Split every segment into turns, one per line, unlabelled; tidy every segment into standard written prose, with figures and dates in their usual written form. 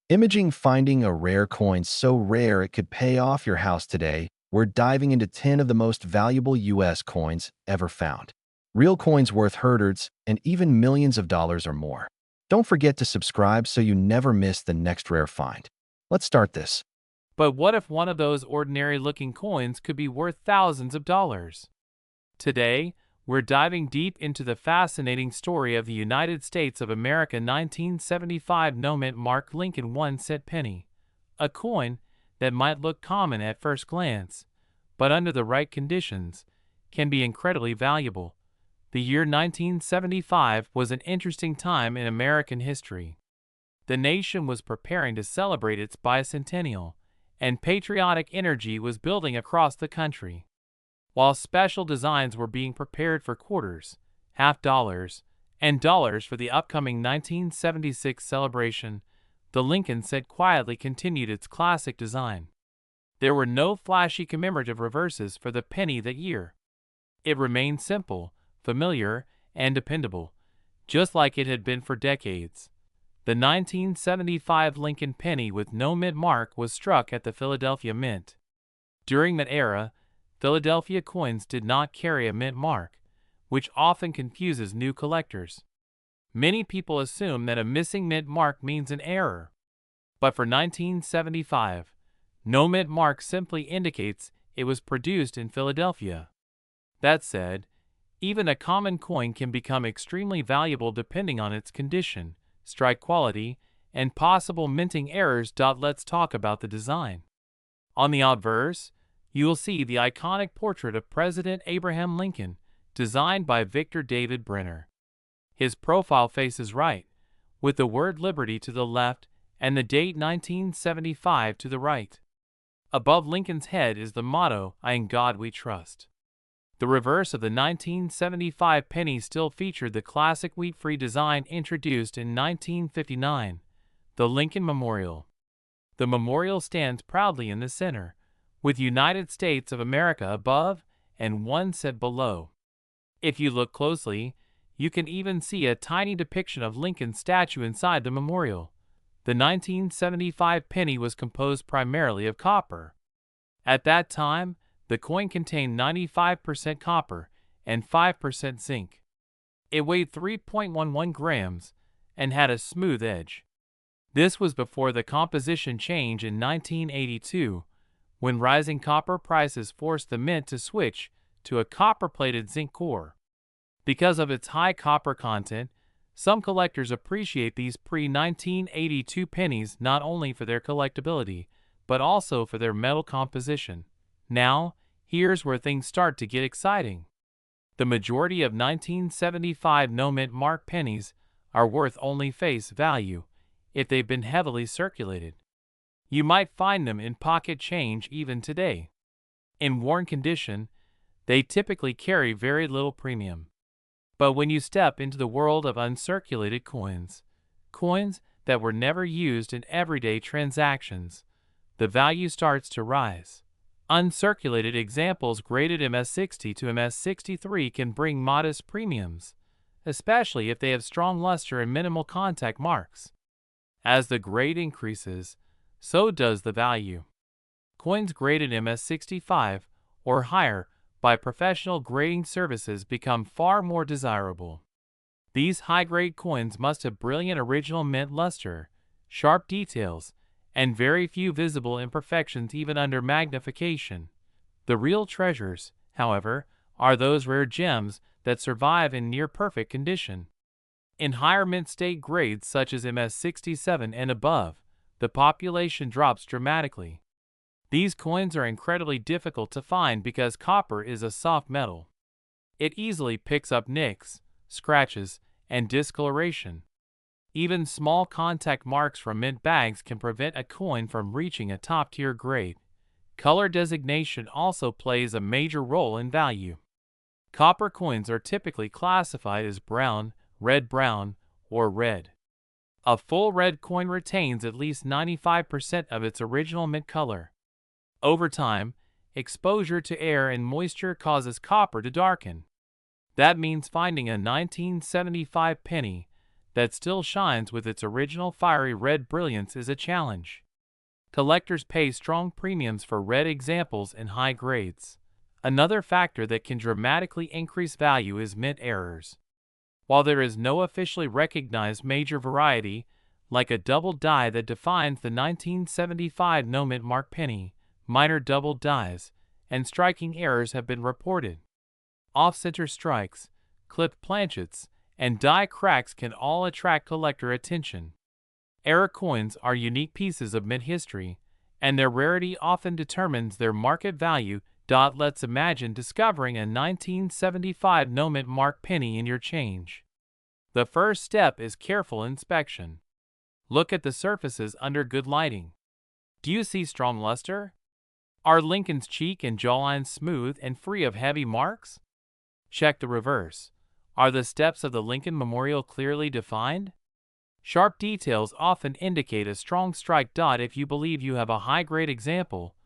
Imaging finding a rare coin so rare it could pay off your house today. We're diving into 10 of the most valuable US coins ever found. Real coins worth hundreds and even millions of dollars or more. Don't forget to subscribe so you never miss the next rare find. Let's start this.
But what if one of those ordinary-looking coins could be worth thousands of dollars? Today, we're diving deep into the fascinating story of the United States of America 1975 no-mint mark Lincoln 1-cent penny, a coin that might look common at first glance, but under the right conditions, can be incredibly valuable. The year 1975 was an interesting time in American history. The nation was preparing to celebrate its bicentennial, and patriotic energy was building across the country. While special designs were being prepared for quarters, half dollars, and dollars for the upcoming 1976 celebration, the Lincoln cent quietly continued its classic design. There were no flashy commemorative reverses for the penny that year. It remained simple, familiar, and dependable, just like it had been for decades. The 1975 Lincoln penny with no mint mark was struck at the Philadelphia Mint. During that era, Philadelphia coins did not carry a mint mark, which often confuses new collectors. Many people assume that a missing mint mark means an error. But for 1975, no mint mark simply indicates it was produced in Philadelphia. That said, even a common coin can become extremely valuable depending on its condition, strike quality, and possible minting errors. Let's talk about the design. On the obverse, you will see the iconic portrait of President Abraham Lincoln, designed by Victor David Brenner. His profile faces right, with the word Liberty to the left and the date 1975 to the right. Above Lincoln's head is the motto, "In God We Trust." The reverse of the 1975 penny still featured the classic wheat-free design introduced in 1959, the Lincoln Memorial. The memorial stands proudly in the center, with United States of America above and 1 cent below. If you look closely, you can even see a tiny depiction of Lincoln's statue inside the memorial. The 1975 penny was composed primarily of copper. At that time, the coin contained 95% copper and 5% zinc. It weighed 3.11 grams and had a smooth edge. This was before the composition change in 1982, when rising copper prices forced the mint to switch to a copper-plated zinc core. Because of its high copper content, some collectors appreciate these pre-1982 pennies not only for their collectability, but also for their metal composition. Now, here's where things start to get exciting. The majority of 1975 no-mint mark pennies are worth only face value if they've been heavily circulated. You might find them in pocket change even today. In worn condition, they typically carry very little premium. But when you step into the world of uncirculated coins, coins that were never used in everyday transactions, the value starts to rise. Uncirculated examples graded MS60 to MS63 can bring modest premiums, especially if they have strong luster and minimal contact marks. As the grade increases, so does the value. Coins graded MS65 or higher by professional grading services become far more desirable. These high-grade coins must have brilliant original mint luster, sharp details, and very few visible imperfections even under magnification. The real treasures, however, are those rare gems that survive in near-perfect condition. In higher mint state grades such as MS67 and above, the population drops dramatically. These coins are incredibly difficult to find because copper is a soft metal. It easily picks up nicks, scratches, and discoloration. Even small contact marks from mint bags can prevent a coin from reaching a top-tier grade. Color designation also plays a major role in value. Copper coins are typically classified as brown, red-brown, or red. A full red coin retains at least 95% of its original mint color. Over time, exposure to air and moisture causes copper to darken. That means finding a 1975 penny that still shines with its original fiery red brilliance is a challenge. Collectors pay strong premiums for red examples in high grades. Another factor that can dramatically increase value is mint errors. While there is no officially recognized major variety, like a double die that defines the 1975 no mint mark penny, minor double dies and striking errors have been reported. Off-center strikes, clipped planchets, and die cracks can all attract collector attention. Error coins are unique pieces of mint history, and their rarity often determines their market value. Let's imagine discovering a 1975 no mint mark penny in your change. The first step is careful inspection. Look at the surfaces under good lighting. Do you see strong luster? Are Lincoln's cheek and jawline smooth and free of heavy marks? Check the reverse. Are the steps of the Lincoln Memorial clearly defined? Sharp details often indicate a strong strike. If you believe you have a high-grade example,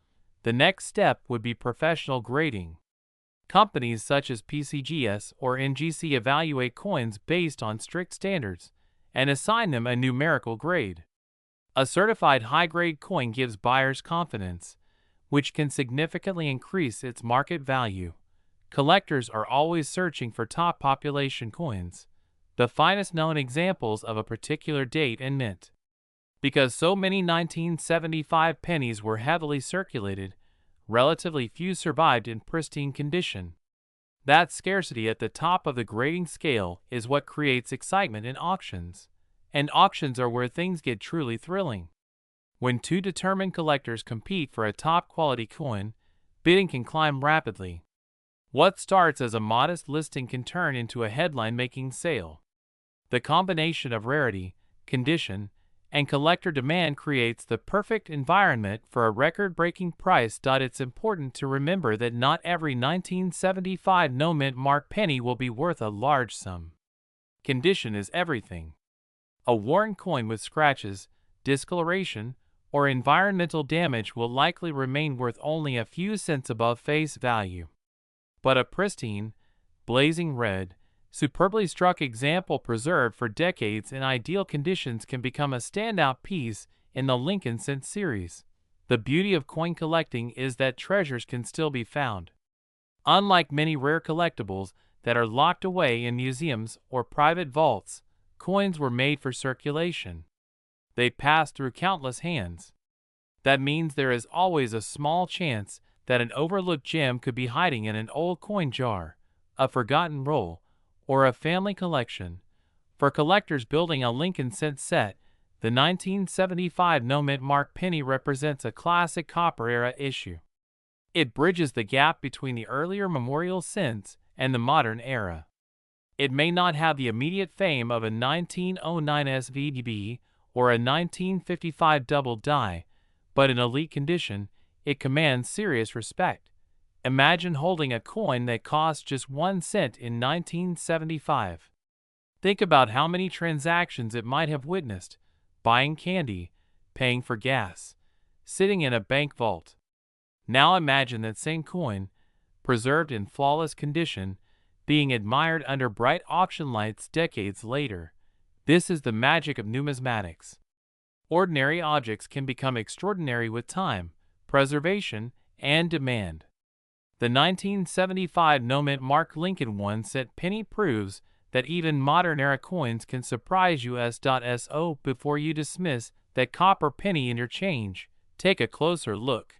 the next step would be professional grading. Companies such as PCGS or NGC evaluate coins based on strict standards and assign them a numerical grade. A certified high-grade coin gives buyers confidence, which can significantly increase its market value. Collectors are always searching for top population coins, the finest known examples of a particular date and mint. Because so many 1975 pennies were heavily circulated, relatively few survived in pristine condition. That scarcity at the top of the grading scale is what creates excitement in auctions, and auctions are where things get truly thrilling. When two determined collectors compete for a top-quality coin, bidding can climb rapidly. What starts as a modest listing can turn into a headline-making sale. The combination of rarity, condition, and collector demand creates the perfect environment for a record-breaking price. It's important to remember that not every 1975 no mint mark penny will be worth a large sum. Condition is everything. A worn coin with scratches, discoloration, or environmental damage will likely remain worth only a few cents above face value. But a pristine, blazing red, superbly struck example preserved for decades in ideal conditions can become a standout piece in the Lincoln Cent series. The beauty of coin collecting is that treasures can still be found. Unlike many rare collectibles that are locked away in museums or private vaults, coins were made for circulation. They pass through countless hands. That means there is always a small chance that an overlooked gem could be hiding in an old coin jar, a forgotten roll, or a family collection. For collectors building a Lincoln Cent set, the 1975 no mint mark penny represents a classic copper-era issue. It bridges the gap between the earlier memorial cents and the modern era. It may not have the immediate fame of a 1909 SVDB or a 1955 double die, but in elite condition, it commands serious respect. Imagine holding a coin that cost just 1 cent in 1975. Think about how many transactions it might have witnessed: buying candy, paying for gas, sitting in a bank vault. Now imagine that same coin, preserved in flawless condition, being admired under bright auction lights decades later. This is the magic of numismatics. Ordinary objects can become extraordinary with time, preservation, and demand. The 1975 no mint mark Lincoln 1 cent penny proves that even modern-era coins can surprise you. So before you dismiss that copper penny in your change, take a closer look.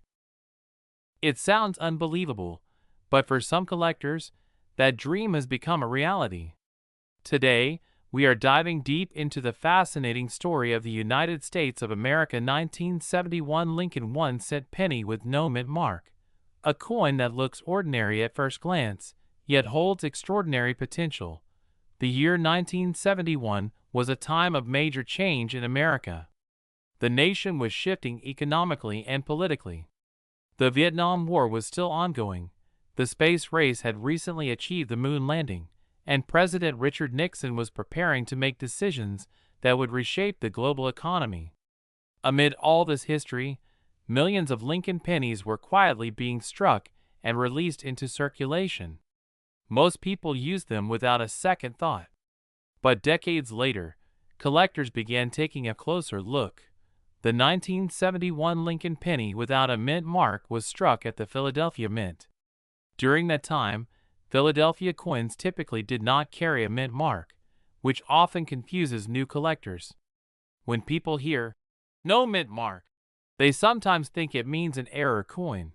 It sounds unbelievable, but for some collectors, that dream has become a reality. Today, we are diving deep into the fascinating story of the United States of America 1971 Lincoln 1 cent penny with no mint mark. A coin that looks ordinary at first glance, yet holds extraordinary potential. The year 1971 was a time of major change in America. The nation was shifting economically and politically. The Vietnam War was still ongoing. The space race had recently achieved the moon landing, and President Richard Nixon was preparing to make decisions that would reshape the global economy. Amid all this history, millions of Lincoln pennies were quietly being struck and released into circulation. Most people used them without a second thought. But decades later, collectors began taking a closer look. The 1971 Lincoln penny without a mint mark was struck at the Philadelphia Mint. During that time, Philadelphia coins typically did not carry a mint mark, which often confuses new collectors. When people hear, "no mint mark," they sometimes think it means an error coin.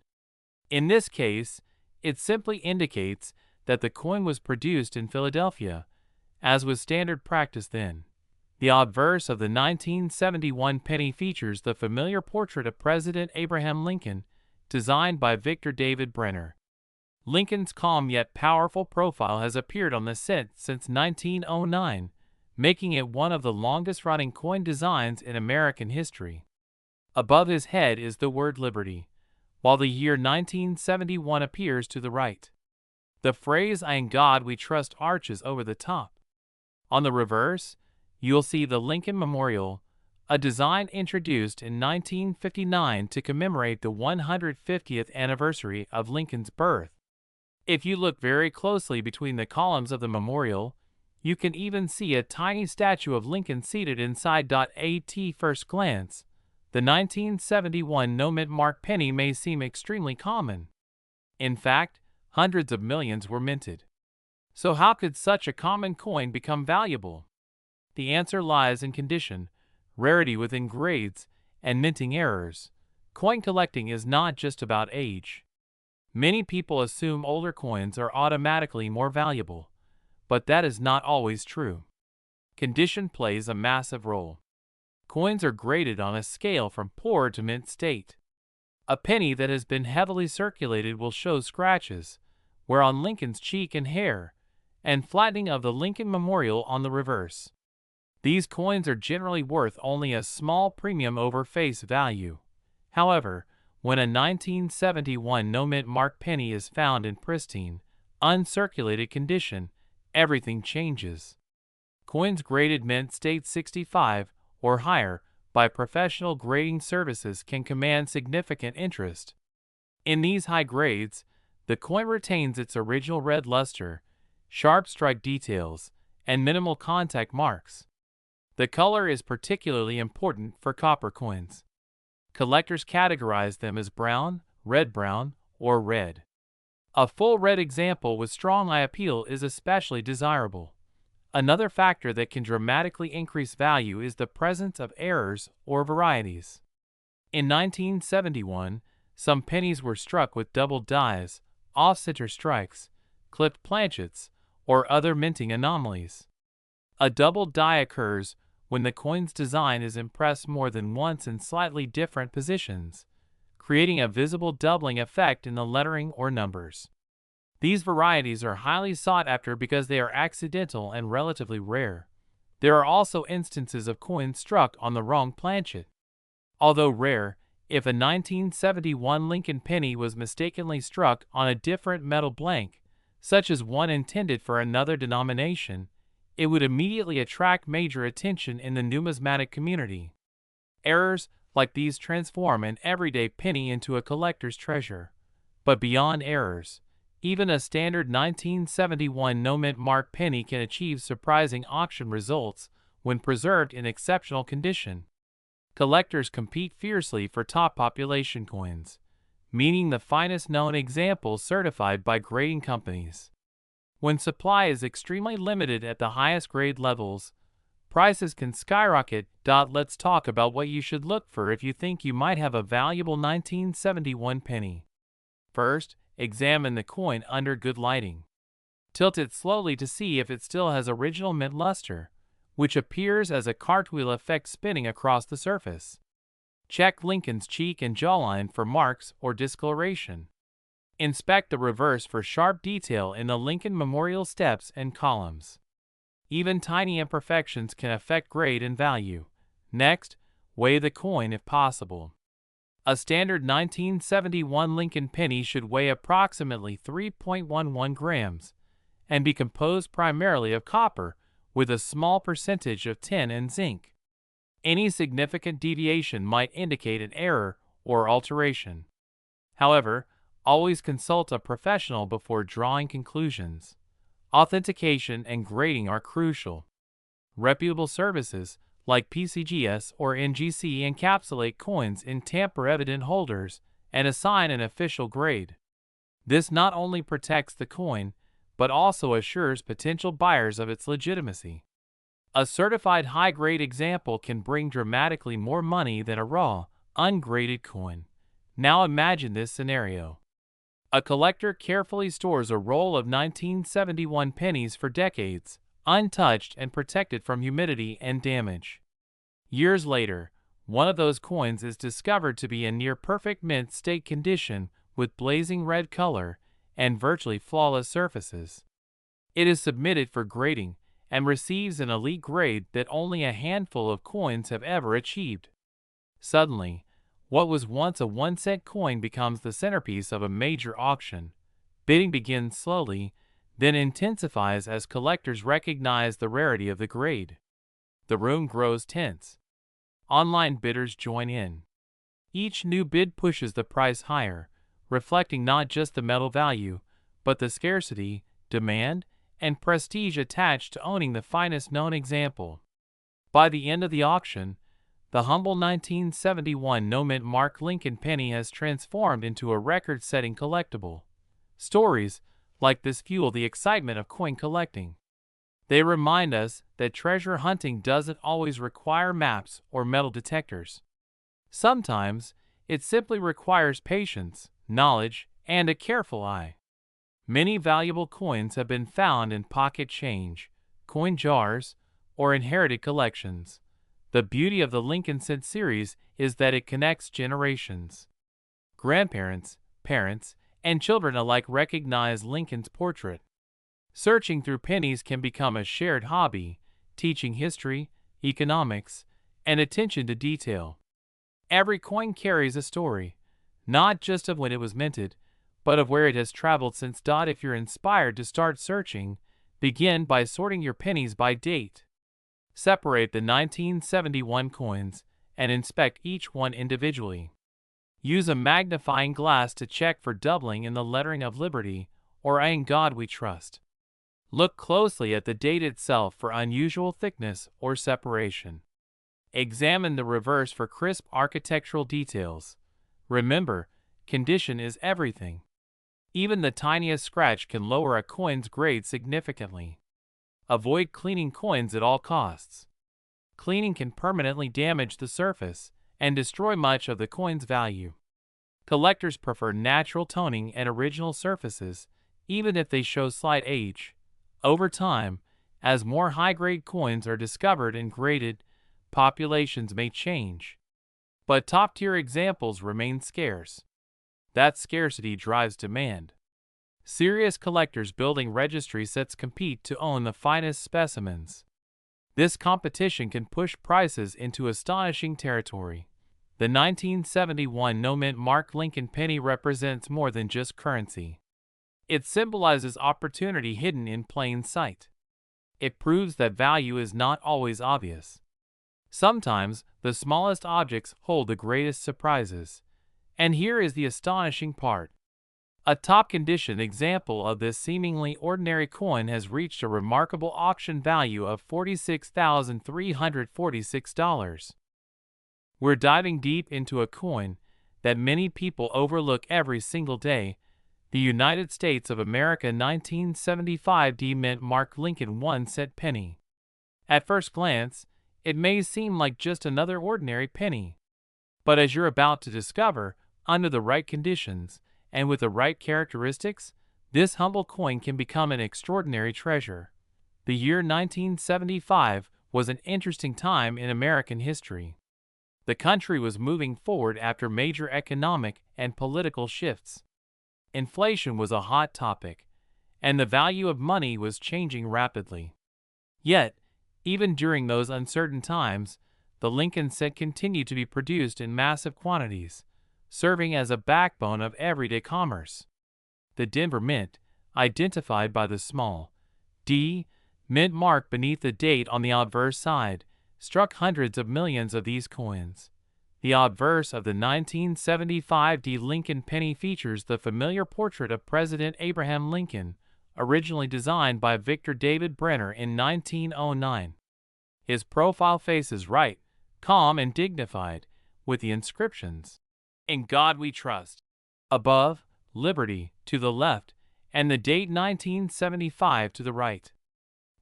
In this case, it simply indicates that the coin was produced in Philadelphia, as was standard practice then. The obverse of the 1971 penny features the familiar portrait of President Abraham Lincoln, designed by Victor David Brenner. Lincoln's calm yet powerful profile has appeared on the cent since 1909, making it one of the longest-running coin designs in American history. Above his head is the word Liberty, while the year 1971 appears to the right. The phrase "In God We Trust" arches over the top. On the reverse, you'll see the Lincoln Memorial, a design introduced in 1959 to commemorate the 150th anniversary of Lincoln's birth. If you look very closely between the columns of the memorial, you can even see a tiny statue of Lincoln seated inside. At first glance, the 1971 no-mint mark penny may seem extremely common. In fact, hundreds of millions were minted. So how could such a common coin become valuable? The answer lies in condition, rarity within grades, and minting errors. Coin collecting is not just about age. Many people assume older coins are automatically more valuable, but that is not always true. Condition plays a massive role. Coins are graded on a scale from poor to mint state. A penny that has been heavily circulated will show scratches, where on Lincoln's cheek and hair, and flattening of the Lincoln Memorial on the reverse. These coins are generally worth only a small premium over face value. However, when a 1971 no-mint mark penny is found in pristine, uncirculated condition, everything changes. Coins graded mint state 65 or higher by professional grading services can command significant interest. In these high grades, the coin retains its original red luster, sharp strike details, and minimal contact marks. The color is particularly important for copper coins. Collectors categorize them as brown, red-brown, or red. A full red example with strong eye appeal is especially desirable. Another factor that can dramatically increase value is the presence of errors or varieties. In 1971, some pennies were struck with double dies, off-center strikes, clipped planchets, or other minting anomalies. A double die occurs when the coin's design is impressed more than once in slightly different positions, creating a visible doubling effect in the lettering or numbers. These varieties are highly sought after because they are accidental and relatively rare. There are also instances of coins struck on the wrong planchet. Although rare, if a 1971 Lincoln penny was mistakenly struck on a different metal blank, such as one intended for another denomination, it would immediately attract major attention in the numismatic community. Errors like these transform an everyday penny into a collector's treasure. But beyond errors, even a standard 1971 no-mint mark penny can achieve surprising auction results when preserved in exceptional condition. Collectors compete fiercely for top population coins, meaning the finest known examples certified by grading companies. When supply is extremely limited at the highest grade levels, prices can skyrocket. Let's talk about what you should look for if you think you might have a valuable 1971 penny. First, examine the coin under good lighting. Tilt it slowly to see if it still has original mint luster, which appears as a cartwheel effect spinning across the surface. Check Lincoln's cheek and jawline for marks or discoloration. Inspect the reverse for sharp detail in the Lincoln Memorial steps and columns. Even tiny imperfections can affect grade and value. Next, weigh the coin if possible. A standard 1971 Lincoln penny should weigh approximately 3.11 grams and be composed primarily of copper with a small percentage of tin and zinc. Any significant deviation might indicate an error or alteration. However, always consult a professional before drawing conclusions. Authentication and grading are crucial. Reputable services like PCGS or NGC encapsulate coins in tamper-evident holders and assign an official grade. This not only protects the coin, but also assures potential buyers of its legitimacy. A certified high-grade example can bring dramatically more money than a raw, ungraded coin. Now imagine this scenario. A collector carefully stores a roll of 1971 pennies for decades, untouched and protected from humidity and damage. Years later, one of those coins is discovered to be in near-perfect mint state condition with blazing red color and virtually flawless surfaces. It is submitted for grading and receives an elite grade that only a handful of coins have ever achieved. Suddenly, what was once a 1-cent coin becomes the centerpiece of a major auction. Bidding begins slowly, then intensifies as collectors recognize the rarity of the grade. The room grows tense. Online bidders join in. Each new bid pushes the price higher, reflecting not just the metal value, but the scarcity, demand, and prestige attached to owning the finest known example. By the end of the auction, the humble 1971 no-mint Mark Lincoln penny has transformed into a record-setting collectible. Stories like this fuel the excitement of coin collecting. They remind us that treasure hunting doesn't always require maps or metal detectors. Sometimes, it simply requires patience, knowledge, and a careful eye. Many valuable coins have been found in pocket change, coin jars, or inherited collections. The beauty of the Lincoln Cent series is that it connects generations. Grandparents, parents, and children alike recognize Lincoln's portrait. Searching through pennies can become a shared hobby, teaching history, economics, and attention to detail. Every coin carries a story, not just of when it was minted, but of where it has traveled since. If you're inspired to start searching, begin by sorting your pennies by date. Separate the 1971 coins and inspect each one individually. Use a magnifying glass to check for doubling in the lettering of Liberty or In God We Trust. Look closely at the date itself for unusual thickness or separation. Examine the reverse for crisp architectural details. Remember, condition is everything. Even the tiniest scratch can lower a coin's grade significantly. Avoid cleaning coins at all costs. Cleaning can permanently damage the surface and destroy much of the coin's value. Collectors prefer natural toning and original surfaces, even if they show slight age. Over time, as more high-grade coins are discovered and graded, populations may change. But top-tier examples remain scarce. That scarcity drives demand. Serious collectors building registry sets compete to own the finest specimens. This competition can push prices into astonishing territory. The 1971 no-mint Mark Lincoln penny represents more than just currency. It symbolizes opportunity hidden in plain sight. It proves that value is not always obvious. Sometimes, the smallest objects hold the greatest surprises. And here is the astonishing part. A top-condition example of this seemingly ordinary coin has reached a remarkable auction value of $46,346. We're diving deep into a coin that many people overlook every single day, the United States of America 1975 D-Mint Mark Lincoln 1-cent penny. At first glance, it may seem like just another ordinary penny. But as you're about to discover, under the right conditions, and with the right characteristics, this humble coin can become an extraordinary treasure. The year 1975 was an interesting time in American history. The country was moving forward after major economic and political shifts. Inflation was a hot topic, and the value of money was changing rapidly. Yet, even during those uncertain times, the Lincoln cent continued to be produced in massive quantities, serving as a backbone of everyday commerce. The Denver Mint, identified by the small D mint mark beneath the date on the obverse side, struck hundreds of millions of these coins. The obverse of the 1975 D Lincoln penny features the familiar portrait of President Abraham Lincoln, originally designed by Victor David Brenner in 1909. His profile face is right, calm and dignified, with the inscriptions, "In God We Trust," above, "Liberty" to the left, and the date 1975 to the right.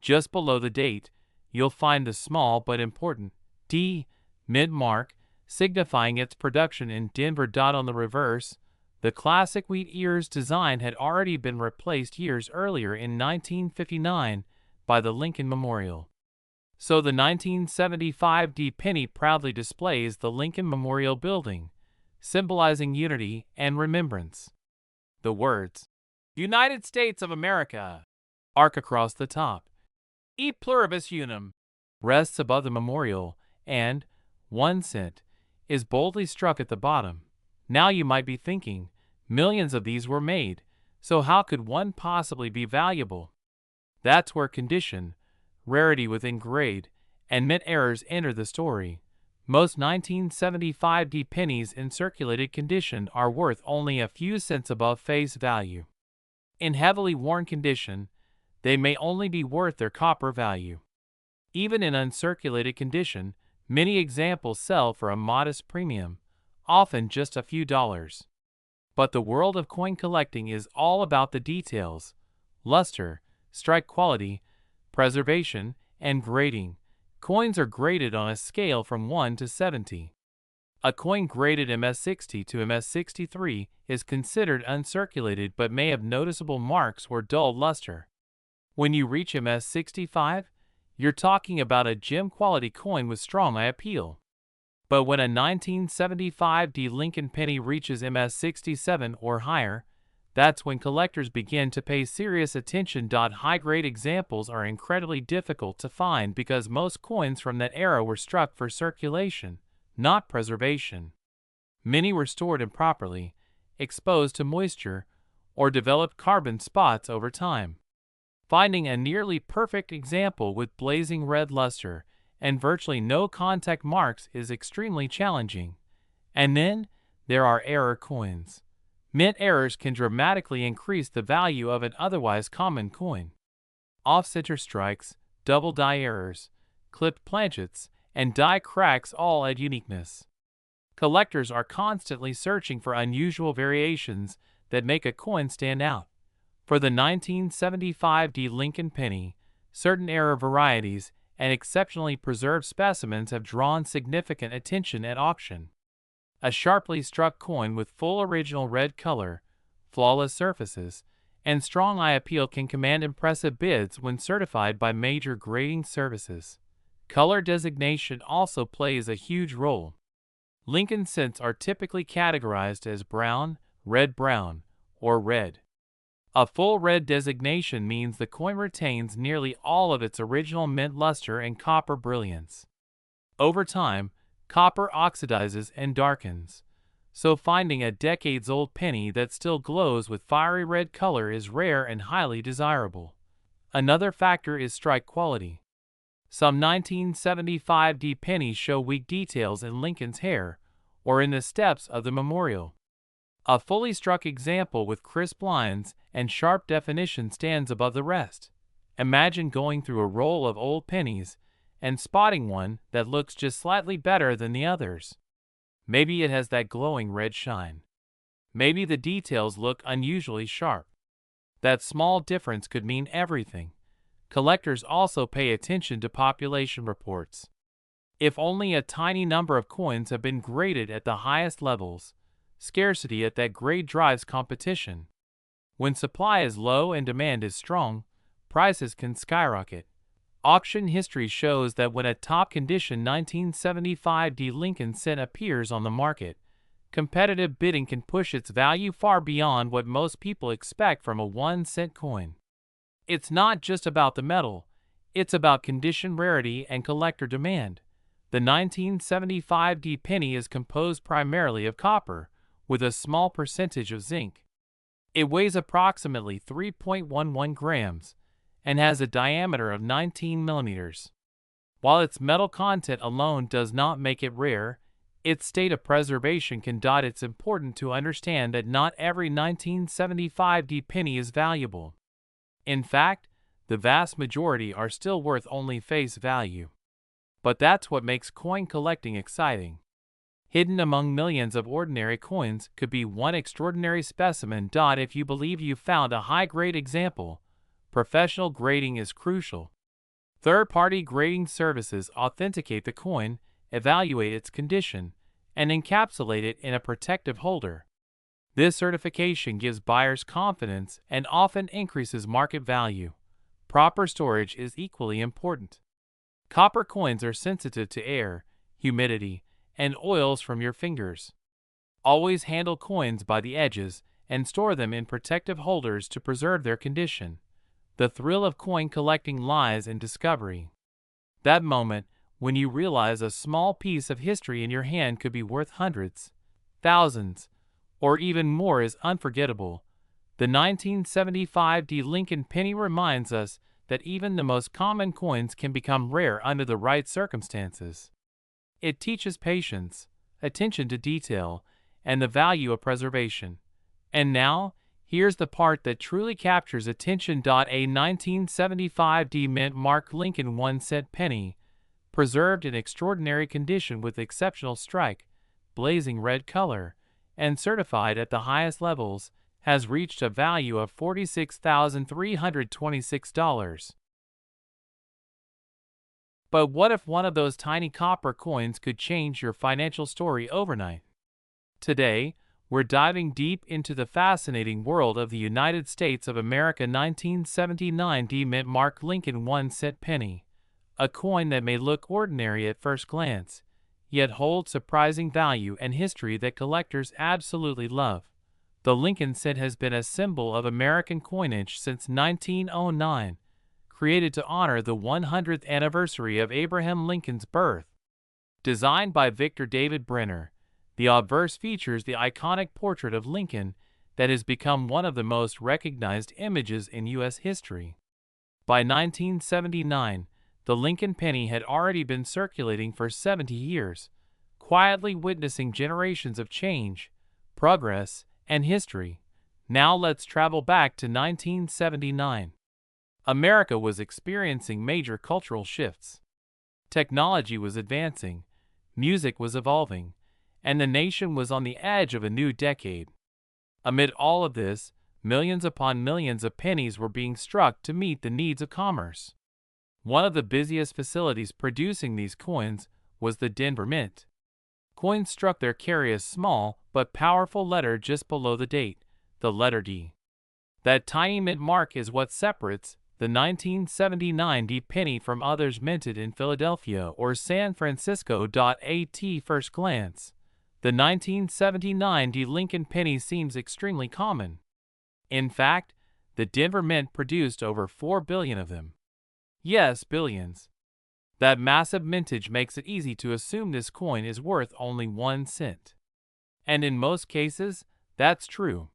Just below the date, you'll find the small but important D mint mark, signifying its production in Denver. On the reverse, the classic wheat ears design had already been replaced years earlier in 1959 by the Lincoln Memorial. So the 1975 D penny proudly displays the Lincoln Memorial Building, symbolizing unity and remembrance. The words, "United States of America," arc across the top. "E pluribus unum" rests above the memorial, and 1 cent is boldly struck at the bottom. Now you might be thinking, millions of these were made, so how could one possibly be valuable? That's where condition, rarity within grade, and mint errors enter the story. Most 1975 D pennies in circulated condition are worth only a few cents above face value. In heavily worn condition, they may only be worth their copper value. Even in uncirculated condition, many examples sell for a modest premium, often just a few dollars. But the world of coin collecting is all about the details: luster, strike quality, preservation, and grading. Coins are graded on a scale from 1 to 70. A coin graded MS60 to MS63 is considered uncirculated but may have noticeable marks or dull luster. When you reach MS65, you're talking about a gem-quality coin with strong eye appeal. But when a 1975 D Lincoln penny reaches MS67 or higher, that's when collectors begin to pay serious attention. High-grade examples are incredibly difficult to find because most coins from that era were struck for circulation, not preservation. Many were stored improperly, exposed to moisture, or developed carbon spots over time. Finding a nearly perfect example with blazing red luster and virtually no contact marks is extremely challenging. And then there are error coins. Mint errors can dramatically increase the value of an otherwise common coin. Off-center strikes, double die errors, clipped planchets, and die cracks all add uniqueness. Collectors are constantly searching for unusual variations that make a coin stand out. For the 1975 D Lincoln penny, certain error varieties and exceptionally preserved specimens have drawn significant attention at auction. A sharply struck coin with full original red color, flawless surfaces, and strong eye appeal can command impressive bids when certified by major grading services. Color designation also plays a huge role. Lincoln cents are typically categorized as brown, red-brown, or red. A full red designation means the coin retains nearly all of its original mint luster and copper brilliance. Over time, copper oxidizes and darkens, so finding a decades-old penny that still glows with fiery red color is rare and highly desirable. Another factor is strike quality. Some 1975 D pennies show weak details in Lincoln's hair or in the steps of the memorial. A fully struck example with crisp lines and sharp definition stands above the rest. Imagine going through a roll of old pennies and spotting one that looks just slightly better than the others. Maybe it has that glowing red shine. Maybe the details look unusually sharp. That small difference could mean everything. Collectors also pay attention to population reports. If only a tiny number of coins have been graded at the highest levels, scarcity at that grade drives competition. When supply is low and demand is strong, prices can skyrocket. Auction history shows that when a top-condition 1975 D Lincoln cent appears on the market, competitive bidding can push its value far beyond what most people expect from a 1-cent coin. It's not just about the metal, it's about condition, rarity, and collector demand. The 1975 D penny is composed primarily of copper, with a small percentage of zinc. It weighs approximately 3.11 grams and has a diameter of 19 millimeters. While its metal content alone does not make it rare, its state of preservation can. It's important to understand that not every 1975 D penny is valuable. In fact, the vast majority are still worth only face value. But that's what makes coin collecting exciting. Hidden among millions of ordinary coins could be one extraordinary specimen. If you believe you found a high-grade example, professional grading is crucial. Third-party grading services authenticate the coin, evaluate its condition, and encapsulate it in a protective holder. This certification gives buyers confidence and often increases market value. Proper storage is equally important. Copper coins are sensitive to air, humidity, and oils from your fingers. Always handle coins by the edges and store them in protective holders to preserve their condition. The thrill of coin collecting lies in discovery. That moment when you realize a small piece of history in your hand could be worth hundreds, thousands, or even more is unforgettable. The 1975 Lincoln penny reminds us that even the most common coins can become rare under the right circumstances. It teaches patience, attention to detail, and the value of preservation. And now, here's the part that truly captures attention. A 1975 mint mark Lincoln 1-cent penny, preserved in extraordinary condition with exceptional strike, blazing red color, and certified at the highest levels, has reached a value of $46,326. But what if one of those tiny copper coins could change your financial story overnight? Today, we're diving deep into the fascinating world of the United States of America 1979 mint mark Lincoln 1-cent penny, a coin that may look ordinary at first glance, yet holds surprising value and history that collectors absolutely love. The Lincoln cent has been a symbol of American coinage since 1909, created to honor the 100th anniversary of Abraham Lincoln's birth. Designed by Victor David Brenner, the obverse features the iconic portrait of Lincoln that has become one of the most recognized images in U.S. history. By 1979, the Lincoln penny had already been circulating for 70 years, quietly witnessing generations of change, progress, and history. Now let's travel back to 1979. America was experiencing major cultural shifts. Technology was advancing, music was evolving, and the nation was on the edge of a new decade. Amid all of this, millions upon millions of pennies were being struck to meet the needs of commerce. One of the busiest facilities producing these coins was the Denver Mint. Coins struck there carry a small but powerful letter just below the date, the letter D. That tiny mint mark is what separates the 1979 penny from others minted in Philadelphia or San Francisco. At first glance, the 1979 Lincoln penny seems extremely common. In fact, the Denver Mint produced over 4 billion of them. Yes, billions. That massive mintage makes it easy to assume this coin is worth only 1 cent. And in most cases, that's true.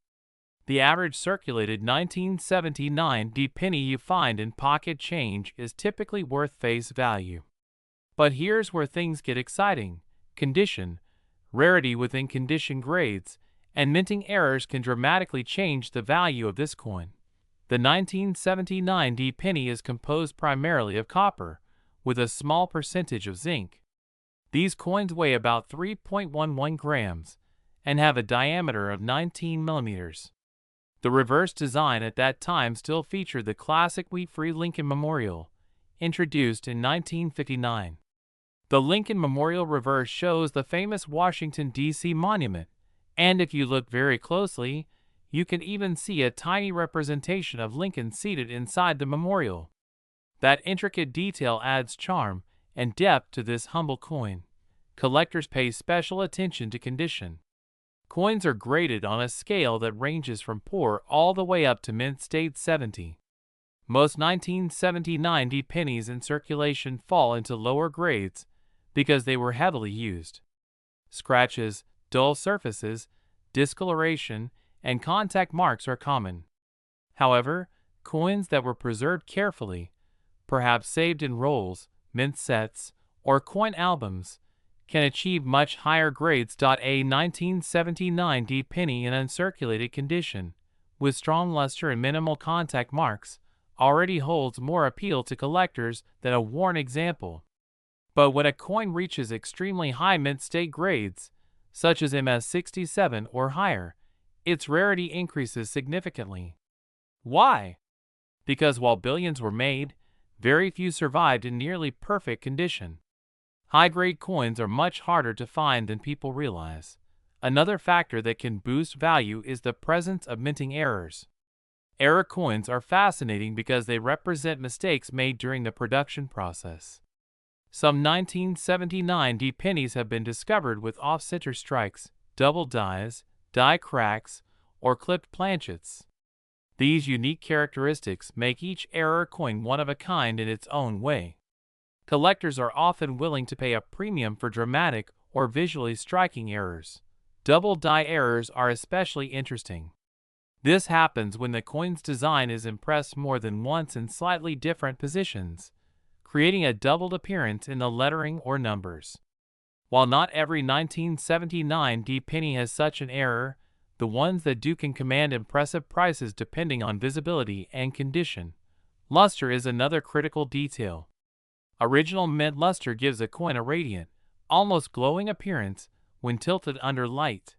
The average circulated 1979 penny you find in pocket change is typically worth face value. But here's where things get exciting. Condition, rarity within condition grades, and minting errors can dramatically change the value of this coin. The 1979 penny is composed primarily of copper, with a small percentage of zinc. These coins weigh about 3.11 grams and have a diameter of 19 millimeters. The reverse design at that time still featured the classic wheat-free Lincoln Memorial, introduced in 1959. The Lincoln Memorial reverse shows the famous Washington, D.C. monument, and if you look very closely, you can even see a tiny representation of Lincoln seated inside the memorial. That intricate detail adds charm and depth to this humble coin. Collectors pay special attention to condition. Coins are graded on a scale that ranges from poor all the way up to mint state 70. Most 1979 pennies in circulation fall into lower grades because they were heavily used. Scratches, dull surfaces, discoloration, and contact marks are common. However, coins that were preserved carefully, perhaps saved in rolls, mint sets, or coin albums, can achieve much higher grades. A 1979 penny in uncirculated condition, with strong luster and minimal contact marks, already holds more appeal to collectors than a worn example. But when a coin reaches extremely high mint state grades, such as MS67 or higher, its rarity increases significantly. Why? Because while billions were made, very few survived in nearly perfect condition. High-grade coins are much harder to find than people realize. Another factor that can boost value is the presence of minting errors. Error coins are fascinating because they represent mistakes made during the production process. Some 1979 D pennies have been discovered with off-center strikes, double dies, die cracks, or clipped planchets. These unique characteristics make each error coin one of a kind in its own way. Collectors are often willing to pay a premium for dramatic or visually striking errors. Double die errors are especially interesting. This happens when the coin's design is impressed more than once in slightly different positions, creating a doubled appearance in the lettering or numbers. While not every 1979 D penny has such an error, the ones that do can command impressive prices depending on visibility and condition. Luster is another critical detail. Original mint luster gives a coin a radiant, almost glowing appearance when tilted under light.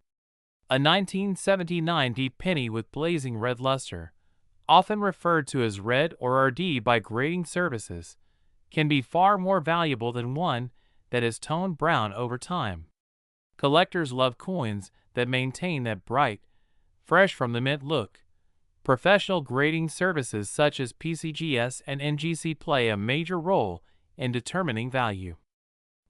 A 1979 D penny with blazing red luster, often referred to as red or RD by grading services, can be far more valuable than one that is toned brown over time. Collectors love coins that maintain that bright, fresh from the mint look. Professional grading services such as PCGS and NGC play a major role in determining value.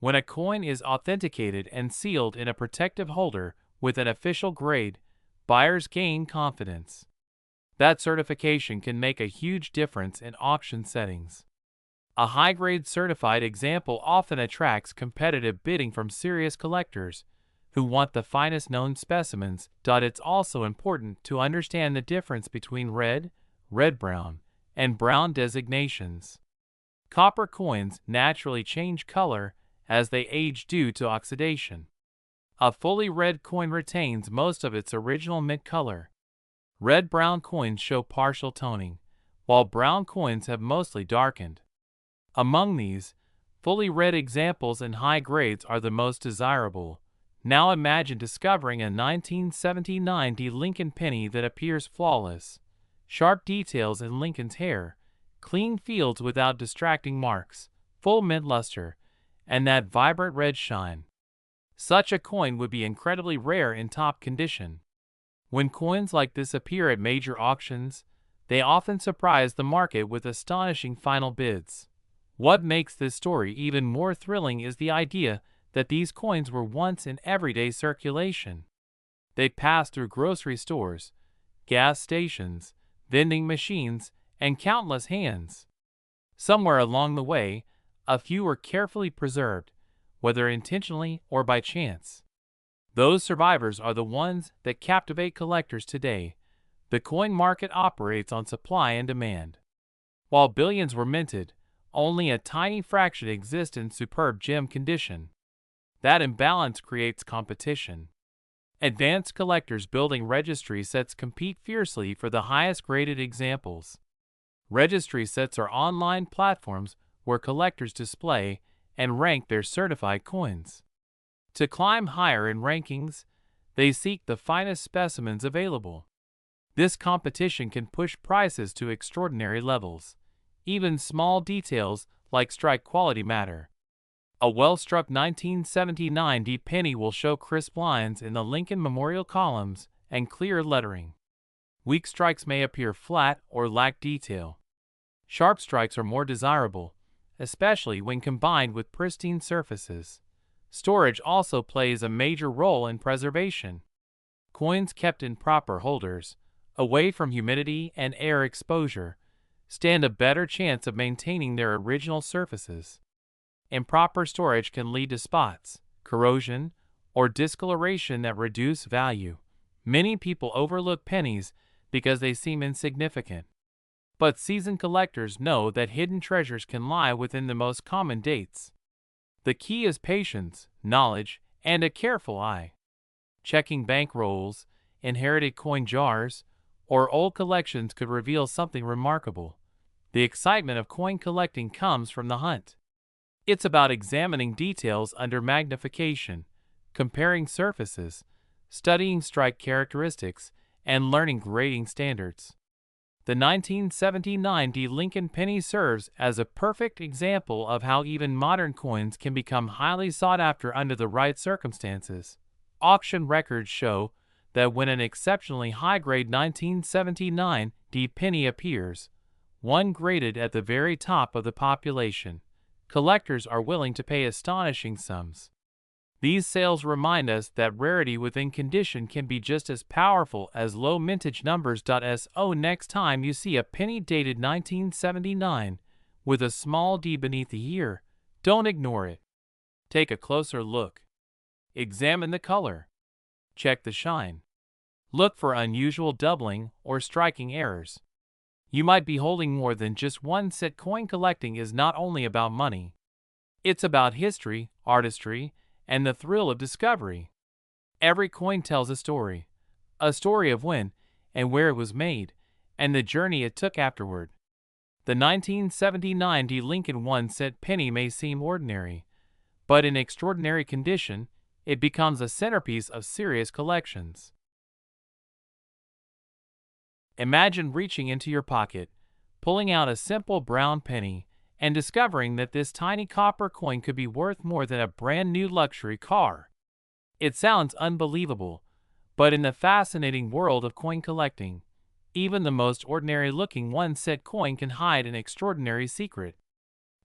When a coin is authenticated and sealed in a protective holder with an official grade, buyers gain confidence. That certification can make a huge difference in auction settings. A high-grade certified example often attracts competitive bidding from serious collectors who want the finest known specimens. It's also important to understand the difference between red, red-brown, and brown designations. Copper coins naturally change color as they age due to oxidation. A fully red coin retains most of its original mint color. Red-brown coins show partial toning, while brown coins have mostly darkened. Among these, fully red examples in high grades are the most desirable. Now imagine discovering a 1979 D Lincoln penny that appears flawless. Sharp details in Lincoln's hair, clean fields without distracting marks, full mint luster, and that vibrant red shine. Such a coin would be incredibly rare in top condition. When coins like this appear at major auctions, they often surprise the market with astonishing final bids. What makes this story even more thrilling is the idea that these coins were once in everyday circulation. They passed through grocery stores, gas stations, vending machines, and countless hands. Somewhere along the way, a few were carefully preserved, whether intentionally or by chance. Those survivors are the ones that captivate collectors today. The coin market operates on supply and demand. While billions were minted, only a tiny fraction exist in superb gem condition. That imbalance creates competition. Advanced collectors building registry sets compete fiercely for the highest graded examples. Registry sets are online platforms where collectors display and rank their certified coins. To climb higher in rankings, they seek the finest specimens available. This competition can push prices to extraordinary levels. Even small details like strike quality matter. A well-struck 1979 D penny will show crisp lines in the Lincoln Memorial columns and clear lettering. Weak strikes may appear flat or lack detail. Sharp strikes are more desirable, especially when combined with pristine surfaces. Storage also plays a major role in preservation. Coins kept in proper holders, away from humidity and air exposure, stand a better chance of maintaining their original surfaces. Improper storage can lead to spots, corrosion, or discoloration that reduce value. Many people overlook pennies because they seem insignificant. But seasoned collectors know that hidden treasures can lie within the most common dates. The key is patience, knowledge, and a careful eye. Checking bank rolls, inherited coin jars, or old collections could reveal something remarkable. The excitement of coin collecting comes from the hunt. It's about examining details under magnification, comparing surfaces, studying strike characteristics, and learning grading standards. The 1979 D. Lincoln penny serves as a perfect example of how even modern coins can become highly sought after under the right circumstances. Auction records show that when an exceptionally high-grade 1979 D. penny appears, one graded at the very top of the population, collectors are willing to pay astonishing sums. These sales remind us that rarity within condition can be just as powerful as low mintage numbers. So next time you see a penny dated 1979 with a small d beneath the year, don't ignore it. Take a closer look. Examine the color. Check the shine. Look for unusual doubling or striking errors. You might be holding more than just one set. Coin collecting is not only about money. It's about history, artistry, and the thrill of discovery. Every coin tells a story of when and where it was made, and the journey it took afterward. The 1979 D. Lincoln 1-cent penny may seem ordinary, but in extraordinary condition, it becomes a centerpiece of serious collections. Imagine reaching into your pocket, pulling out a simple brown penny, and discovering that this tiny copper coin could be worth more than a brand new luxury car. It sounds unbelievable, but in the fascinating world of coin collecting, even the most ordinary-looking 1-cent coin can hide an extraordinary secret.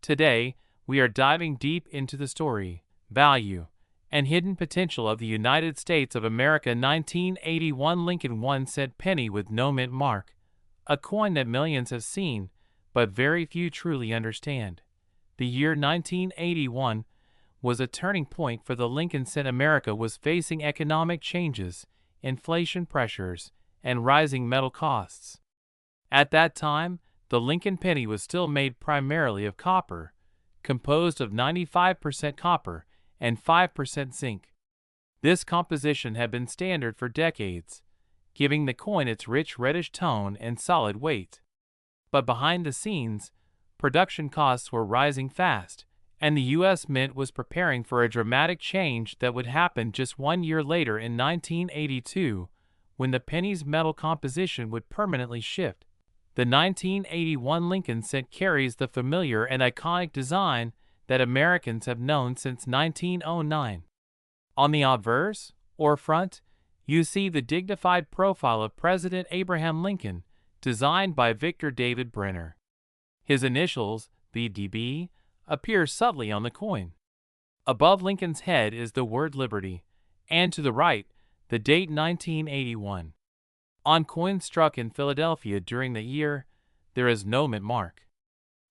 Today, we are diving deep into the story, value, and hidden potential of the United States of America 1981 Lincoln 1-cent penny with no mint mark, a coin that millions have seen, but very few truly understand. The year 1981 was a turning point for the Lincoln cent. America was facing economic changes, inflation pressures, and rising metal costs. At that time, the Lincoln penny was still made primarily of copper, composed of 95% copper and 5% zinc. This composition had been standard for decades, giving the coin its rich reddish tone and solid weight. But behind the scenes, production costs were rising fast, and the U.S. Mint was preparing for a dramatic change that would happen just 1 year later in 1982, when the penny's metal composition would permanently shift. The 1981 Lincoln cent carries the familiar and iconic design that Americans have known since 1909. On the obverse, or front, you see the dignified profile of President Abraham Lincoln, designed by Victor David Brenner. His initials, VDB, appear subtly on the coin. Above Lincoln's head is the word Liberty, and to the right, the date 1981. On coins struck in Philadelphia during the year, there is no mint mark.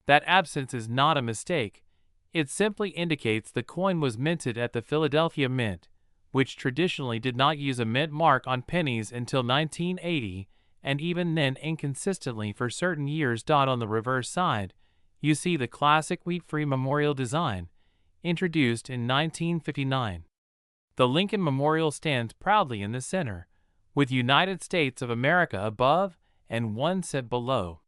That absence is not a mistake. It simply indicates the coin was minted at the Philadelphia Mint, which traditionally did not use a mint mark on pennies until 1980, and even then inconsistently for certain years. On the reverse side, you see the classic wheat-free memorial design, introduced in 1959. The Lincoln Memorial stands proudly in the center, with United States of America above and 1 cent below.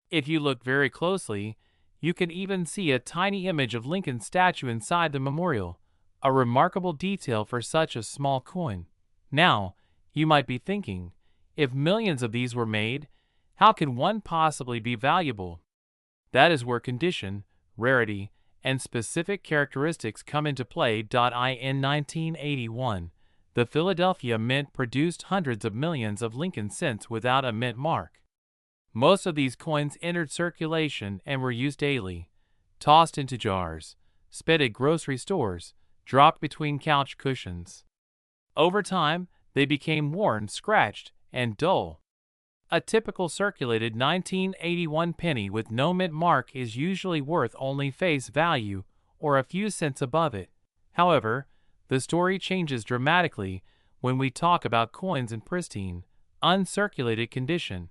If you look very closely, you can even see a tiny image of Lincoln's statue inside the memorial, a remarkable detail for such a small coin. Now, you might be thinking, if millions of these were made, how can one possibly be valuable? That is where condition, rarity, and specific characteristics come into play. In 1981, the Philadelphia Mint produced hundreds of millions of Lincoln cents without a mint mark. Most of these coins entered circulation and were used daily, tossed into jars, spent at grocery stores, dropped between couch cushions. Over time, they became worn, scratched, and dull. A typical circulated 1981 penny with no mint mark is usually worth only face value or a few cents above it. However, the story changes dramatically when we talk about coins in pristine, uncirculated condition,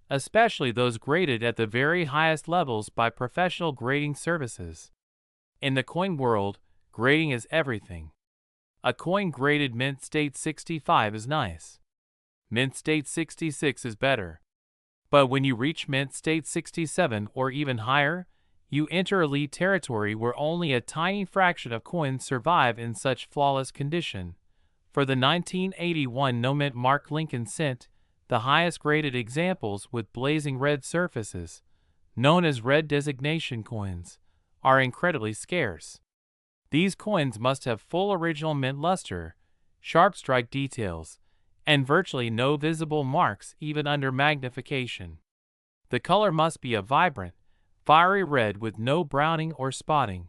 especially those graded at the very highest levels by professional grading services. In the coin world, grading is everything. A coin graded mint state 65 is nice. Mint state 66 is better. But when you reach mint state 67 or even higher, You enter elite territory where only a tiny fraction of coins survive in such flawless condition. For the 1981 no-mint mark Lincoln cent, the highest graded examples with blazing red surfaces, known as red designation coins, are incredibly scarce. These coins must have full original mint luster, sharp strike details, and virtually no visible marks even under magnification. The color must be a vibrant, fiery red with no browning or spotting.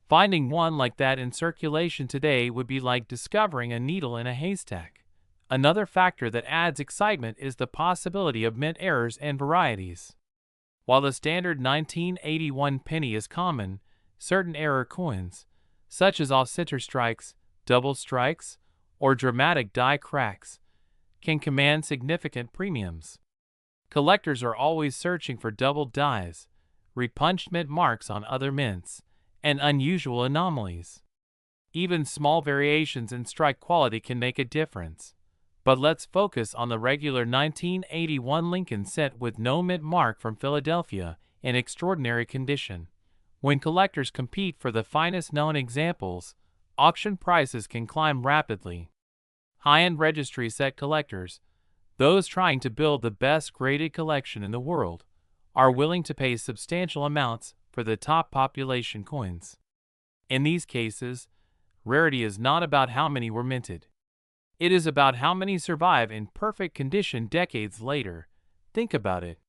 Finding one like that in circulation today would be like discovering a needle in a haystack. Another factor that adds excitement is the possibility of mint errors and varieties. While the standard 1981 penny is common, certain error coins, such as off-center strikes, double strikes, or dramatic die cracks, can command significant premiums. Collectors are always searching for double dies, repunched mint marks on other mints, and unusual anomalies. Even small variations in strike quality can make a difference. But let's focus on the regular 1981 Lincoln cent with no mint mark from Philadelphia in extraordinary condition. When collectors compete for the finest known examples, auction prices can climb rapidly. High-end registry set collectors, those trying to build the best graded collection in the world, are willing to pay substantial amounts for the top population coins. In these cases, rarity is not about how many were minted. It is about how many survive in perfect condition decades later. Think about it.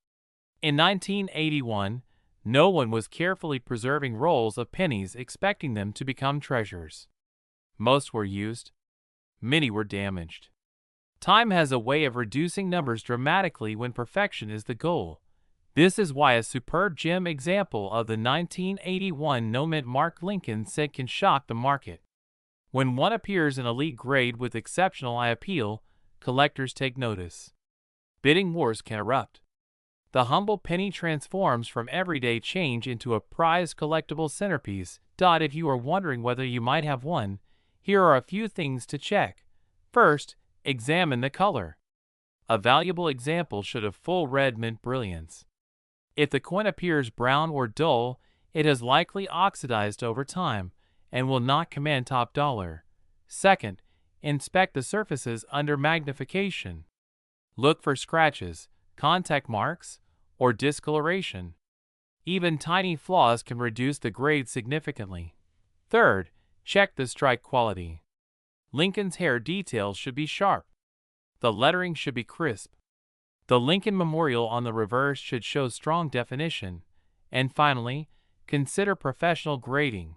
In 1981, no one was carefully preserving rolls of pennies expecting them to become treasures. Most were used. Many were damaged. Time has a way of reducing numbers dramatically when perfection is the goal. This is why a superb gem example of the 1981 no-mint mark Lincoln cent can shock the market. When one appears in elite grade with exceptional eye appeal, collectors take notice. Bidding wars can erupt. The humble penny transforms from everyday change into a prized collectible centerpiece. If you are wondering whether you might have one, here are a few things to check. First, examine the color. A valuable example should have full red mint brilliance. If the coin appears brown or dull, it has likely oxidized over time and will not command top dollar. Second, inspect the surfaces under magnification. Look for scratches, contact marks, or discoloration. Even tiny flaws can reduce the grade significantly. Third, check the strike quality. Lincoln's hair details should be sharp. The lettering should be crisp. The Lincoln Memorial on the reverse should show strong definition. And finally, consider professional grading.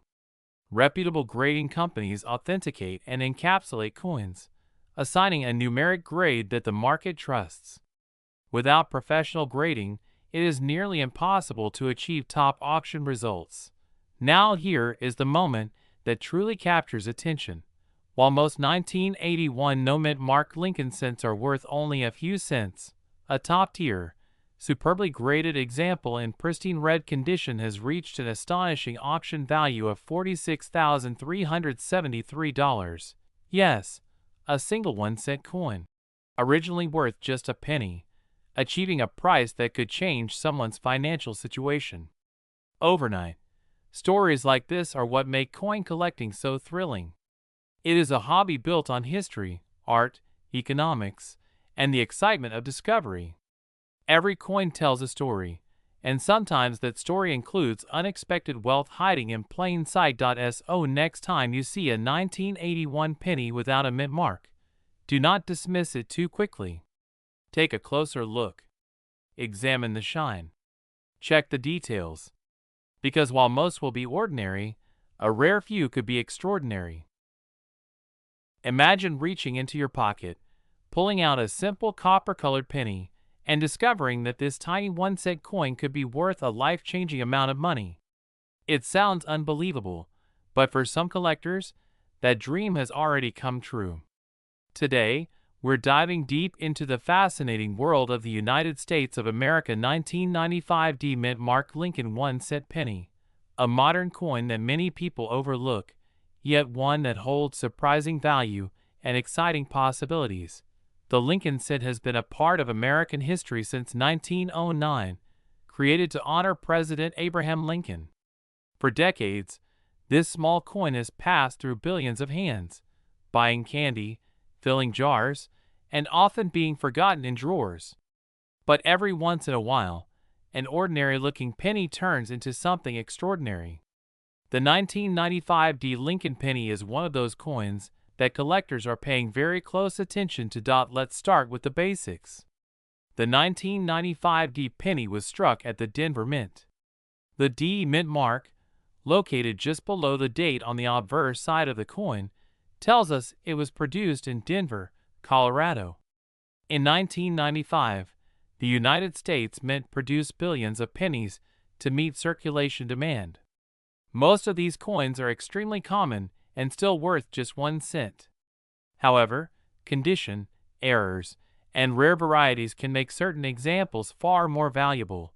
Reputable grading companies authenticate and encapsulate coins, assigning a numeric grade that the market trusts. Without professional grading, it is nearly impossible to achieve top auction results. Now here is the moment that truly captures attention. While most 1981 no-mint mark Lincoln cents are worth only a few cents, a top-tier, superbly graded example in pristine red condition has reached an astonishing auction value of $46,373. Yes, a single 1-cent coin. Originally worth just a penny, achieving a price that could change someone's financial situation overnight. Stories like this are what make coin collecting so thrilling. It is a hobby built on history, art, economics, and the excitement of discovery. Every coin tells a story, and sometimes that story includes unexpected wealth hiding in plain sight. So next time you see a 1981 penny without a mint mark, do not dismiss it too quickly. Take a closer look. Examine the shine. Check the details. Because while most will be ordinary, a rare few could be extraordinary. Imagine reaching into your pocket, pulling out a simple copper-colored penny, and discovering that this tiny 1-cent coin could be worth a life-changing amount of money. It sounds unbelievable, but for some collectors, that dream has already come true. Today, we're diving deep into the fascinating world of the United States of America 1995 mint mark Lincoln 1-cent penny, a modern coin that many people overlook, yet one that holds surprising value and exciting possibilities. The Lincoln cent has been a part of American history since 1909, created to honor President Abraham Lincoln. For decades, this small coin has passed through billions of hands, buying candy, filling jars, and often being forgotten in drawers. But every once in a while, an ordinary-looking penny turns into something extraordinary. The 1995 D Lincoln penny is one of those coins that collectors are paying very close attention to. Let's start with the basics. The 1995 D penny was struck at the Denver Mint. The D Mint mark, located just below the date on the obverse side of the coin, tells us it was produced in Denver, Colorado. In 1995, the United States Mint produced billions of pennies to meet circulation demand. Most of these coins are extremely common and still worth just 1 cent. However, condition, errors, and rare varieties can make certain examples far more valuable.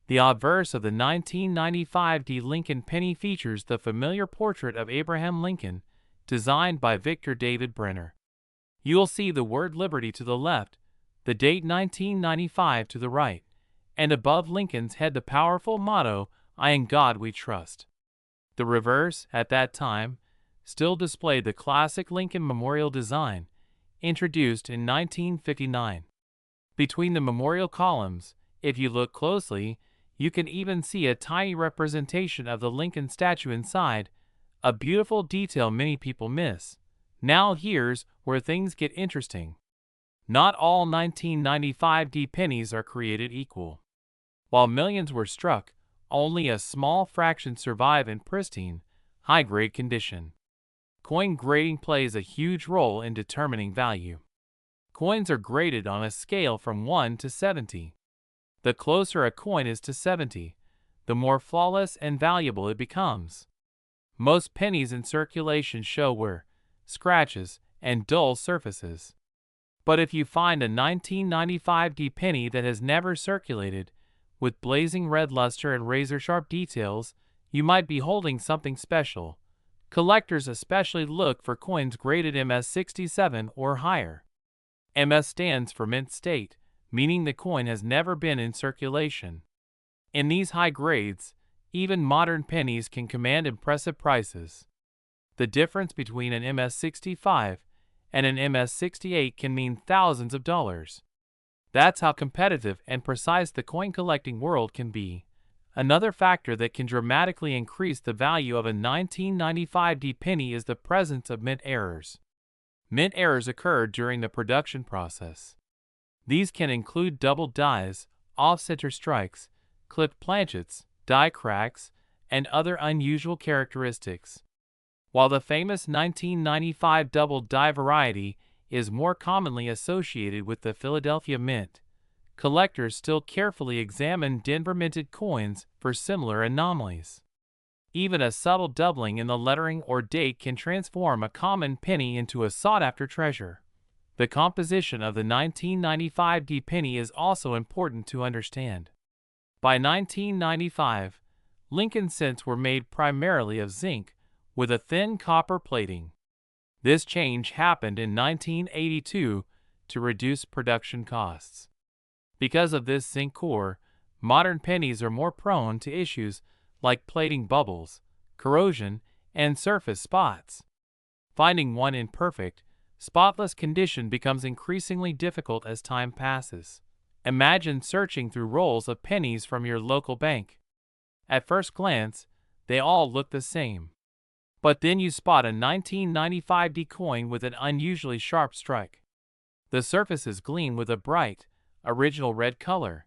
The obverse of the 1995 D Lincoln penny features the familiar portrait of Abraham Lincoln, designed by Victor David Brenner. You'll see the word Liberty to the left, the date 1995 to the right, and above Lincoln's head the powerful motto, "I in God we trust." The reverse, at that time, still displayed the classic Lincoln Memorial design, introduced in 1959. Between the memorial columns, if you look closely, you can even see a tiny representation of the Lincoln statue inside, a beautiful detail many people miss. Now here's where things get interesting. Not all 1995 D pennies are created equal. While millions were struck, only a small fraction survive in pristine, high-grade condition. Coin grading plays a huge role in determining value. Coins are graded on a scale from 1 to 70. The closer a coin is to 70, the more flawless and valuable it becomes. Most pennies in circulation show wear, scratches, and dull surfaces. But if you find a 1995 D penny that has never circulated, with blazing red luster and razor-sharp details, you might be holding something special. Collectors especially look for coins graded MS67 or higher. MS stands for mint state, meaning the coin has never been in circulation. In these high grades, even modern pennies can command impressive prices. The difference between an MS65 and an MS68 can mean thousands of dollars. That's how competitive and precise the coin collecting world can be. Another factor that can dramatically increase the value of a 1995 D penny is the presence of mint errors. Mint errors occur during the production process. These can include doubled dies, off-center strikes, clipped planchets, die cracks, and other unusual characteristics. While the famous 1995 double die variety is more commonly associated with the Philadelphia Mint, collectors still carefully examine Denver minted coins for similar anomalies. Even a subtle doubling in the lettering or date can transform a common penny into a sought-after treasure. The composition of the 1995 D penny is also important to understand. By 1995, Lincoln cents were made primarily of zinc, with a thin copper plating. This change happened in 1982 to reduce production costs. Because of this zinc core, modern pennies are more prone to issues like plating bubbles, corrosion, and surface spots. Finding one in perfect, spotless condition becomes increasingly difficult as time passes. Imagine searching through rolls of pennies from your local bank. At first glance, they all look the same. But then you spot a 1995 D coin with an unusually sharp strike. The surfaces gleam with a bright, original red color.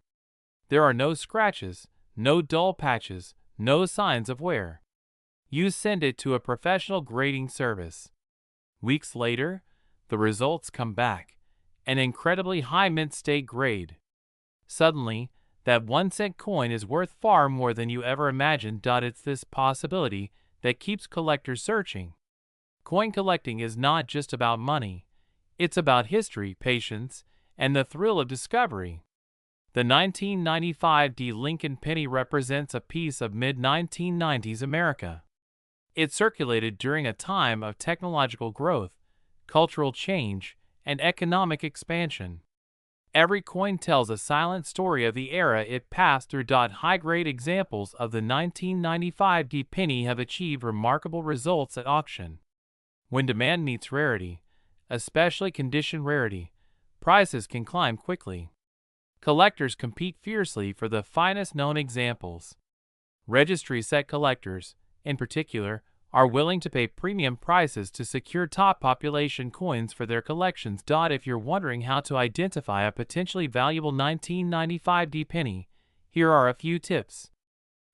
There are no scratches, no dull patches, no signs of wear. You send it to a professional grading service. Weeks later, the results come back, an incredibly high mint state grade. Suddenly, that 1-cent coin is worth far more than you ever imagined. It's this possibility that keeps collectors searching. Coin collecting is not just about money. It's about history, patience, and the thrill of discovery. The 1995 D Lincoln penny represents a piece of mid-1990s America. It circulated during a time of technological growth, cultural change, and economic expansion. Every coin tells a silent story of the era it passed through. High-grade examples of the 1995 D penny have achieved remarkable results at auction. When demand meets rarity, especially condition rarity, prices can climb quickly. Collectors compete fiercely for the finest known examples. Registry set collectors, in particular, are willing to pay premium prices to secure top population coins for their collections. If you're wondering how to identify a potentially valuable 1995 D penny, here are a few tips.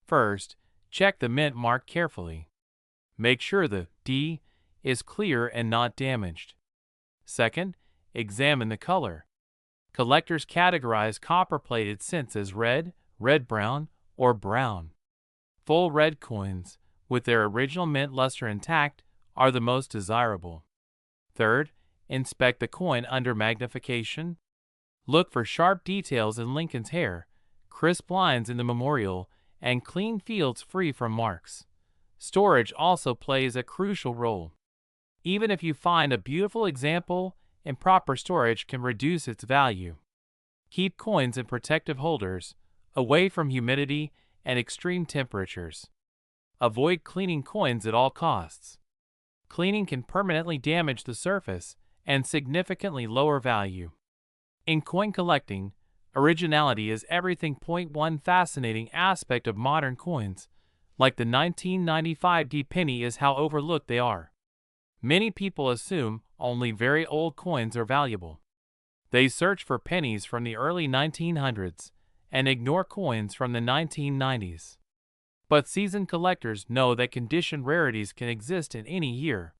First, check the mint mark carefully. Make sure the D is clear and not damaged. Second, examine the color. Collectors categorize copper-plated cents as red, red-brown, or brown. Full red coins, with their original mint luster intact, are the most desirable. Third, inspect the coin under magnification. Look for sharp details in Lincoln's hair, crisp lines in the memorial, and clean fields free from marks. Storage also plays a crucial role. Even if you find a beautiful example, improper storage can reduce its value. Keep coins in protective holders, away from humidity and extreme temperatures. Avoid cleaning coins at all costs. Cleaning can permanently damage the surface and significantly lower value. In coin collecting, originality is everything. One fascinating aspect of modern coins, like the 1995 D penny, is how overlooked they are. Many people assume only very old coins are valuable. They search for pennies from the early 1900s and ignore coins from the 1990s. But seasoned collectors know that condition rarities can exist in any year.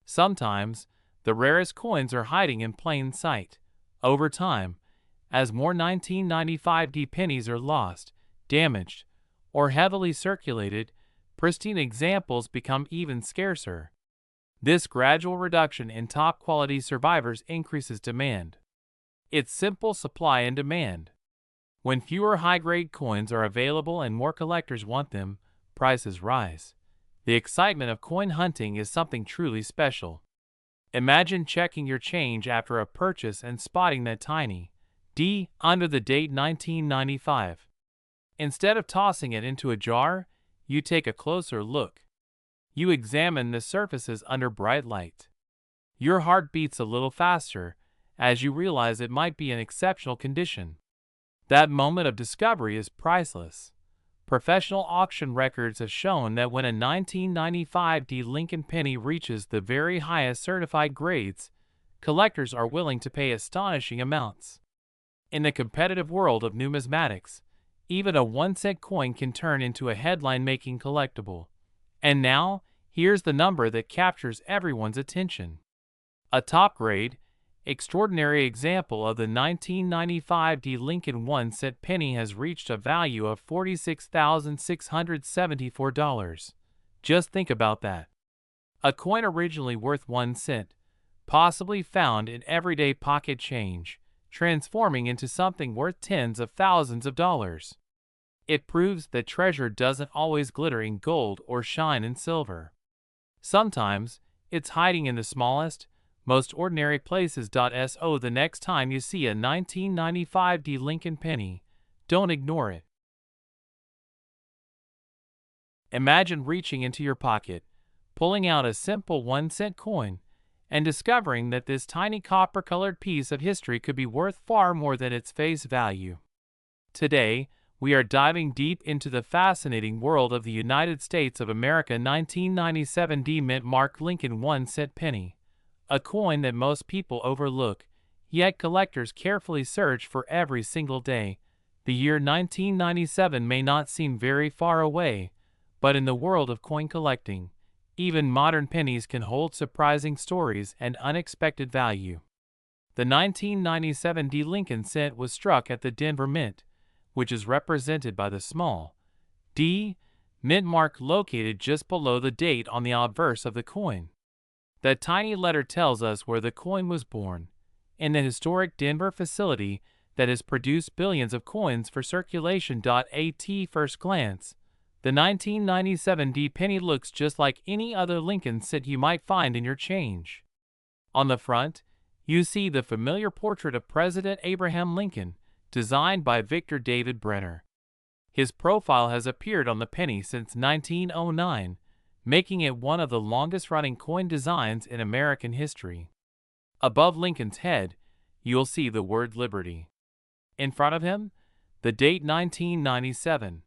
Sometimes, the rarest coins are hiding in plain sight. Over time, as more 1995 D pennies are lost, damaged, or heavily circulated, pristine examples become even scarcer. This gradual reduction in top-quality survivors increases demand. It's simple supply and demand. When fewer high-grade coins are available and more collectors want them, prices rise. The excitement of coin hunting is something truly special. Imagine checking your change after a purchase and spotting that tiny D under the date 1995. Instead of tossing it into a jar, you take a closer look. You examine the surfaces under bright light. Your heart beats a little faster as you realize it might be in exceptional condition. That moment of discovery is priceless. Professional auction records have shown that when a 1995 D Lincoln penny reaches the very highest certified grades, collectors are willing to pay astonishing amounts. In the competitive world of numismatics, even a 1-cent coin can turn into a headline-making collectible. And now, here's the number that captures everyone's attention. A top-grade, extraordinary example of the 1995 D Lincoln 1-cent penny has reached a value of $46,674. Just think about that. A coin originally worth 1 cent, possibly found in everyday pocket change, transforming into something worth tens of thousands of dollars. It proves that treasure doesn't always glitter in gold or shine in silver. Sometimes, it's hiding in the smallest, most ordinary places. So the next time you see a 1995 D Lincoln penny, don't ignore it. Imagine reaching into your pocket, pulling out a simple 1-cent coin, and discovering that this tiny copper-colored piece of history could be worth far more than its face value. Today, we are diving deep into the fascinating world of the United States of America 1997 D mint mark Lincoln 1-cent penny. A coin that most people overlook, yet collectors carefully search for every single day. The year 1997 may not seem very far away, but in the world of coin collecting, even modern pennies can hold surprising stories and unexpected value. The 1997 D Lincoln cent was struck at the Denver Mint, which is represented by the small D mint mark located just below the date on the obverse of the coin. That tiny letter tells us where the coin was born, in the historic Denver facility that has produced billions of coins for circulation. At first glance, the 1997 D penny looks just like any other Lincoln cent you might find in your change. On the front, you see the familiar portrait of President Abraham Lincoln, designed by Victor David Brenner. His profile has appeared on the penny since 1909, making it one of the longest-running coin designs in American history. Above Lincoln's head, you'll see the word Liberty. In front of him, the date 1997.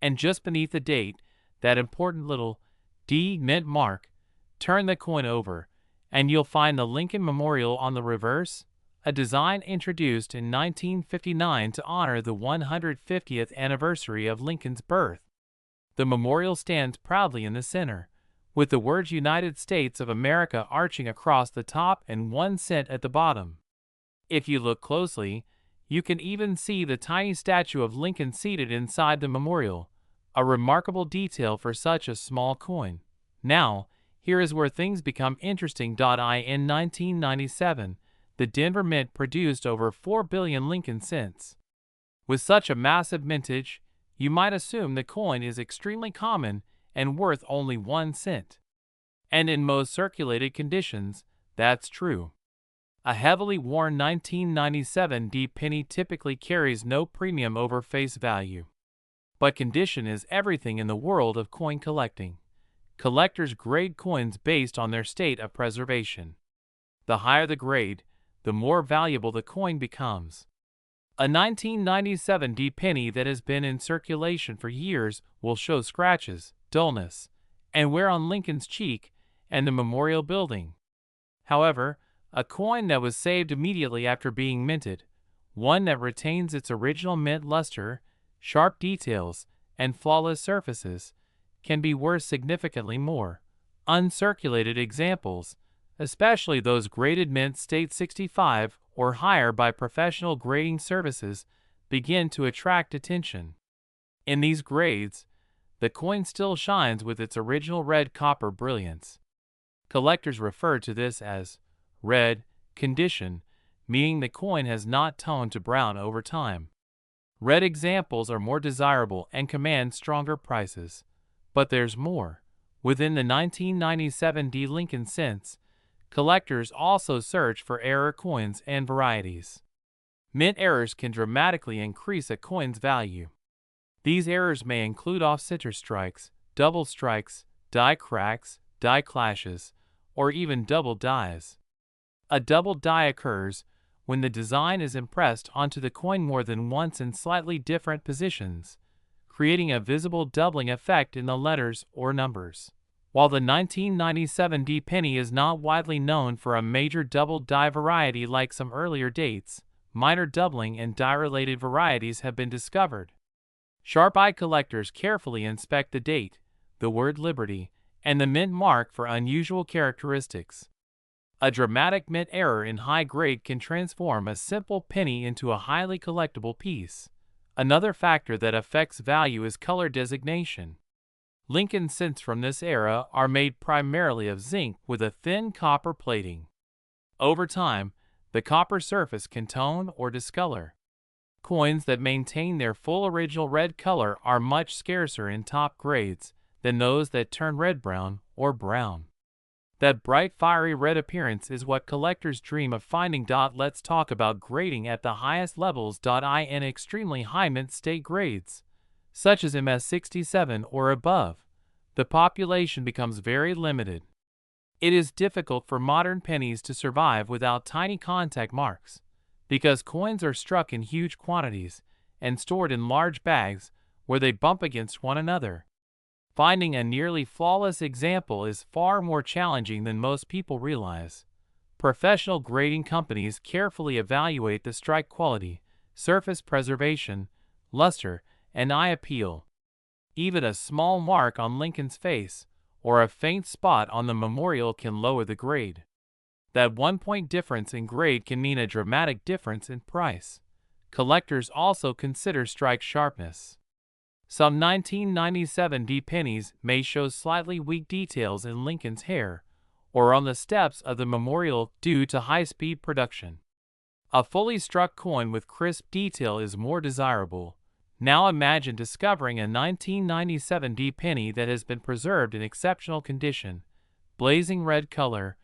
And just beneath the date, that important little D mint mark. Turn the coin over, and you'll find the Lincoln Memorial on the reverse, a design introduced in 1959 to honor the 150th anniversary of Lincoln's birth. The memorial stands proudly in the center, with the words United States of America arching across the top and 1 cent at the bottom. If you look closely, you can even see the tiny statue of Lincoln seated inside the memorial, a remarkable detail for such a small coin. Now, here is where things become interesting. In 1997, the Denver Mint produced over 4 billion Lincoln cents. With such a massive mintage, you might assume the coin is extremely common and worth only 1 cent. And in most circulated conditions, that's true. A heavily worn 1997 D penny typically carries no premium over face value. But condition is everything in the world of coin collecting. Collectors grade coins based on their state of preservation. The higher the grade, the more valuable the coin becomes. A 1997 D penny that has been in circulation for years will show scratches, dullness, and wear on Lincoln's cheek and the memorial building. However, a coin that was saved immediately after being minted, one that retains its original mint luster, sharp details, and flawless surfaces, can be worth significantly more. Uncirculated examples, especially those graded mint state 65 or higher by professional grading services, begin to attract attention. In these grades, the coin still shines with its original red copper brilliance. Collectors refer to this as red condition, meaning the coin has not toned to brown over time. Red examples are more desirable and command stronger prices. But there's more. Within the 1997 D Lincoln cents, collectors also search for error coins and varieties. Mint errors can dramatically increase a coin's value. These errors may include off-center strikes, double strikes, die cracks, die clashes, or even double dies. A double die occurs when the design is impressed onto the coin more than once in slightly different positions, creating a visible doubling effect in the letters or numbers. While the 1997 D penny is not widely known for a major double die variety like some earlier dates, minor doubling and die-related varieties have been discovered. Sharp-eyed collectors carefully inspect the date, the word Liberty, and the mint mark for unusual characteristics. A dramatic mint error in high grade can transform a simple penny into a highly collectible piece. Another factor that affects value is color designation. Lincoln cents from this era are made primarily of zinc with a thin copper plating. Over time, the copper surface can tone or discolor. Coins that maintain their full original red color are much scarcer in top grades than those that turn red-brown or brown. That bright fiery red appearance is what collectors dream of finding. Let's talk about grading at the highest levels. In extremely high mint state grades, such as MS67 or above, the population becomes very limited. It is difficult for modern pennies to survive without tiny contact marks, because coins are struck in huge quantities and stored in large bags where they bump against one another. Finding a nearly flawless example is far more challenging than most people realize. Professional grading companies carefully evaluate the strike quality, surface preservation, luster, and eye appeal. Even a small mark on Lincoln's face or a faint spot on the memorial can lower the grade. That 1-point difference in grade can mean a dramatic difference in price. Collectors also consider strike sharpness. Some 1997 D pennies may show slightly weak details in Lincoln's hair or on the steps of the memorial due to high-speed production. A fully struck coin with crisp detail is more desirable. Now imagine discovering a 1997 D penny that has been preserved in exceptional condition, blazing red color,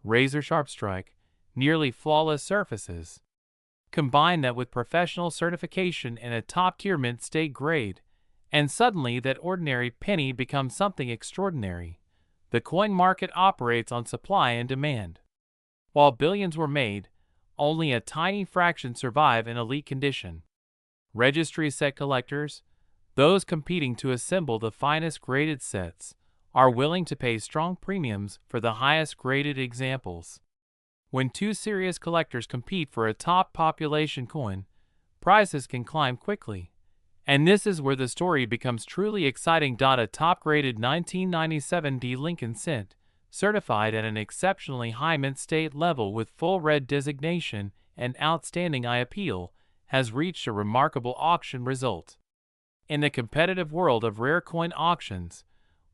razor-sharp strike, nearly flawless surfaces. Combine that with professional certification and a top-tier mint state grade, and suddenly that ordinary penny becomes something extraordinary. The coin market operates on supply and demand. While billions were made, only a tiny fraction survive in elite condition. Registry set collectors, those competing to assemble the finest graded sets, are willing to pay strong premiums for the highest graded examples. When two serious collectors compete for a top population coin, prices can climb quickly. And this is where the story becomes truly exciting. A top-graded 1997 D Lincoln cent, certified at an exceptionally high mint state level with full red designation and outstanding eye appeal, has reached a remarkable auction result. In the competitive world of rare coin auctions,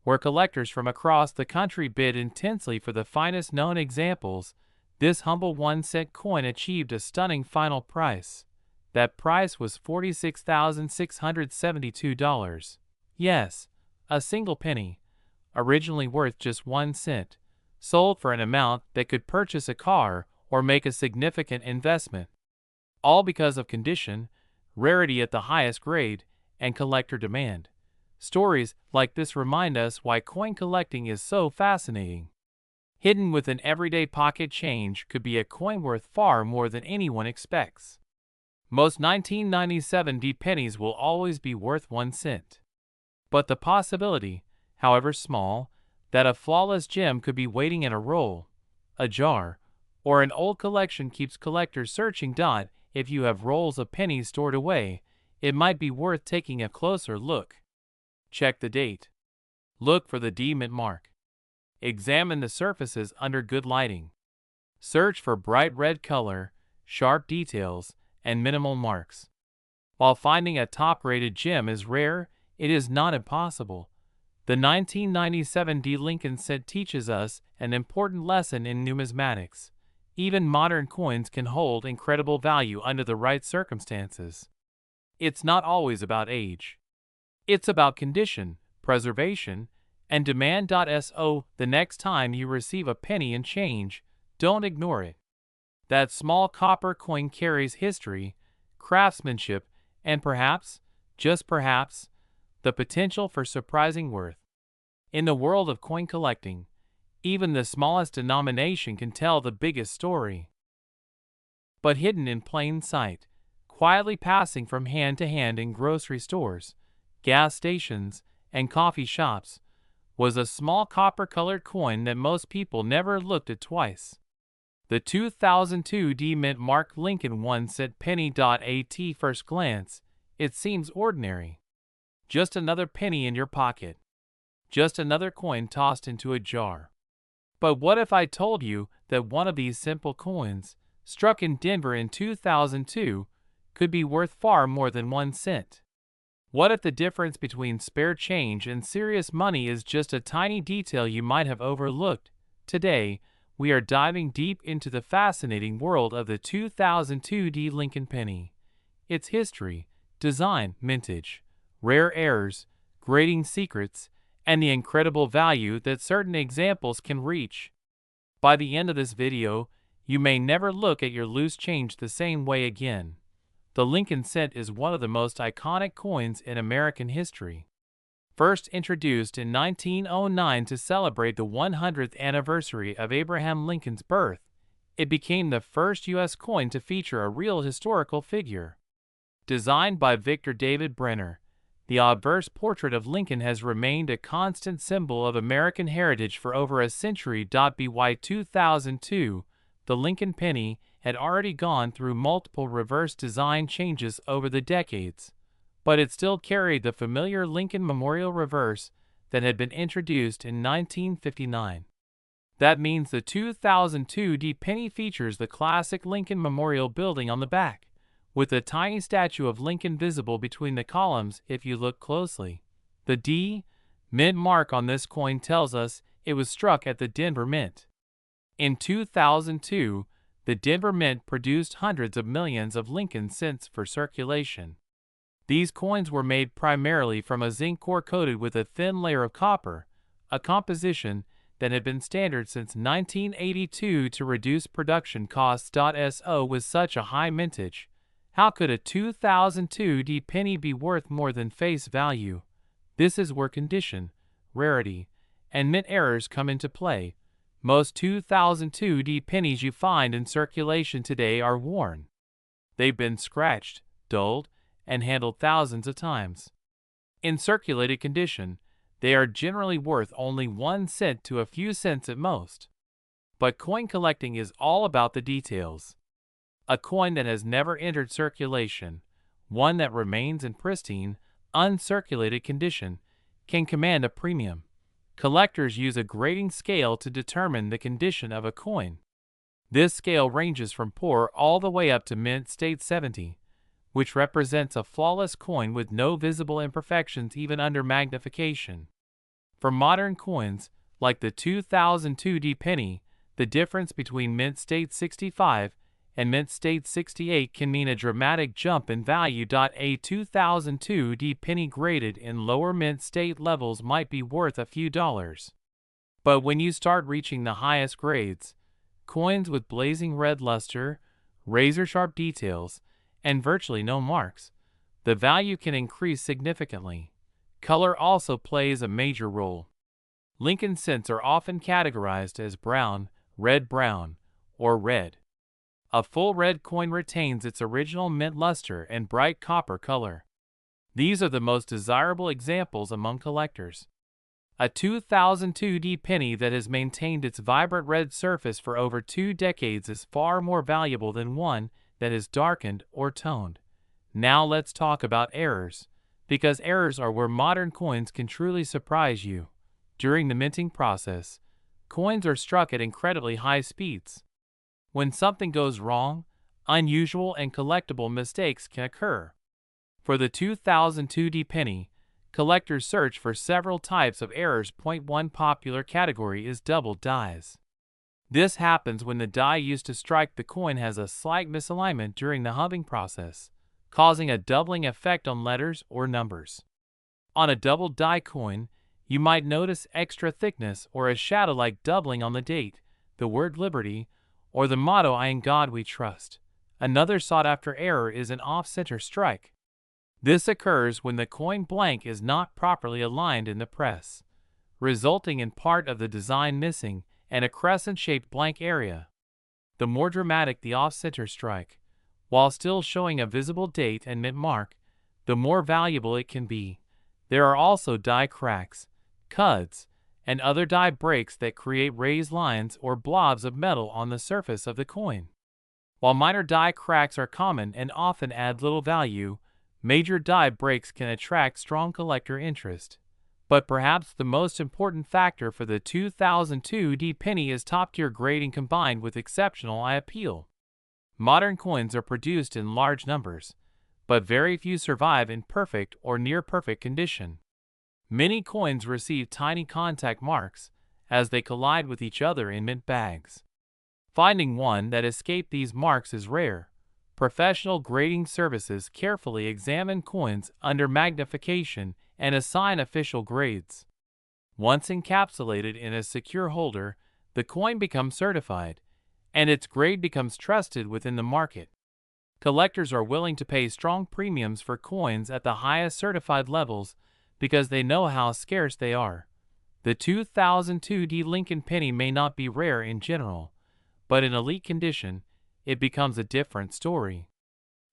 where collectors from across the country bid intensely for the finest known examples, this humble 1-cent coin achieved a stunning final price. That price was $46,672. Yes, a single penny, originally worth just 1 cent, sold for an amount that could purchase a car or make a significant investment. All because of condition, rarity at the highest grade, and collector demand. Stories like this remind us why coin collecting is so fascinating. Hidden within everyday pocket change could be a coin worth far more than anyone expects. Most 1997 D pennies will always be worth 1 cent. But the possibility, however small, that a flawless gem could be waiting in a roll, a jar, or an old collection keeps collectors searching. If you have rolls of pennies stored away, it might be worth taking a closer look. Check the date. Look for the D mint mark. Examine the surfaces under good lighting. Search for bright red color, sharp details, and minimal marks. While finding a top-rated gem is rare, it is not impossible. The 1997 D Lincoln cent teaches us an important lesson in numismatics. Even modern coins can hold incredible value under the right circumstances. It's not always about age. It's about condition, preservation, and demand. So the next time you receive a penny and change, don't ignore it. That small copper coin carries history, craftsmanship, and perhaps, just perhaps, the potential for surprising worth. In the world of coin collecting, even the smallest denomination can tell the biggest story. But hidden in plain sight, quietly passing from hand to hand in grocery stores, gas stations, and coffee shops, was a small copper-colored coin that most people never looked at twice. The 2002 D Mint Mark Lincoln 1-cent penny. At first glance, it seems ordinary. Just another penny in your pocket. Just another coin tossed into a jar. But what if I told you that one of these simple coins, struck in Denver in 2002, could be worth far more than 1 cent? What if the difference between spare change and serious money is just a tiny detail you might have overlooked? Today, we are diving deep into the fascinating world of the 2002 D Lincoln penny. Its history, design, mintage, rare errors, grading secrets, and the incredible value that certain examples can reach. By the end of this video, you may never look at your loose change the same way again. The Lincoln cent is one of the most iconic coins in American history. First introduced in 1909 to celebrate the 100th anniversary of Abraham Lincoln's birth, it became the first U.S. coin to feature a real historical figure. Designed by Victor David Brenner, the obverse portrait of Lincoln has remained a constant symbol of American heritage for over a century. By 2002, the Lincoln penny had already gone through multiple reverse design changes over the decades, but it still carried the familiar Lincoln Memorial reverse that had been introduced in 1959. That means the 2002 D penny features the classic Lincoln Memorial building on the back, with a tiny statue of Lincoln visible between the columns if you look closely. The D Mint mark on this coin tells us it was struck at the Denver Mint. In 2002, the Denver Mint produced hundreds of millions of Lincoln cents for circulation. These coins were made primarily from a zinc core coated with a thin layer of copper, a composition that had been standard since 1982 to reduce production costs. So with such a high mintage, how could a 2002 penny be worth more than face value? This is where condition, rarity, and mint errors come into play. Most 2002 pennies you find in circulation today are worn. They've been scratched, dulled, and handled thousands of times. In circulated condition, they are generally worth only 1 cent to a few cents at most. But coin collecting is all about the details. A coin that has never entered circulation, one that remains in pristine, uncirculated condition, can command a premium. Collectors use a grading scale to determine the condition of a coin. This scale ranges from poor all the way up to mint state 70, which represents a flawless coin with no visible imperfections even under magnification. For modern coins, like the 2002 penny, the difference between mint state 65 and mint state 68 can mean a dramatic jump in value. A 2002 penny graded in lower mint state levels might be worth a few dollars. But when you start reaching the highest grades, coins with blazing red luster, razor-sharp details, and virtually no marks, the value can increase significantly. Color also plays a major role. Lincoln cents are often categorized as brown, red-brown, or red. A full red coin retains its original mint luster and bright copper color. These are the most desirable examples among collectors. A 2002 penny that has maintained its vibrant red surface for over 2 decades is far more valuable than one that is darkened or toned. Now let's talk about errors, because errors are where modern coins can truly surprise you. During the minting process, coins are struck at incredibly high speeds. When something goes wrong, unusual and collectible mistakes can occur. For the 2002 penny, collectors search for several types of errors. One popular category is double dies. This happens when the die used to strike the coin has a slight misalignment during the hubbing process, causing a doubling effect on letters or numbers. On a double die coin, you might notice extra thickness or a shadow-like doubling on the date, the word liberty, or the motto "In God We Trust." Another sought-after error is an off-center strike. This occurs when the coin blank is not properly aligned in the press, resulting in part of the design missing and a crescent-shaped blank area. The more dramatic the off-center strike, while still showing a visible date and mint mark, the more valuable it can be. There are also die cracks, cuds, and other die breaks that create raised lines or blobs of metal on the surface of the coin. While minor die cracks are common and often add little value, major die breaks can attract strong collector interest. But perhaps the most important factor for the 2002 penny is top-tier grading combined with exceptional eye appeal. Modern coins are produced in large numbers, but very few survive in perfect or near-perfect condition. Many coins receive tiny contact marks as they collide with each other in mint bags. Finding one that escaped these marks is rare. Professional grading services carefully examine coins under magnification and assign official grades. Once encapsulated in a secure holder, the coin becomes certified, and its grade becomes trusted within the market. Collectors are willing to pay strong premiums for coins at the highest certified levels because they know how scarce they are. The 2002 Lincoln penny may not be rare in general, but in elite condition, it becomes a different story.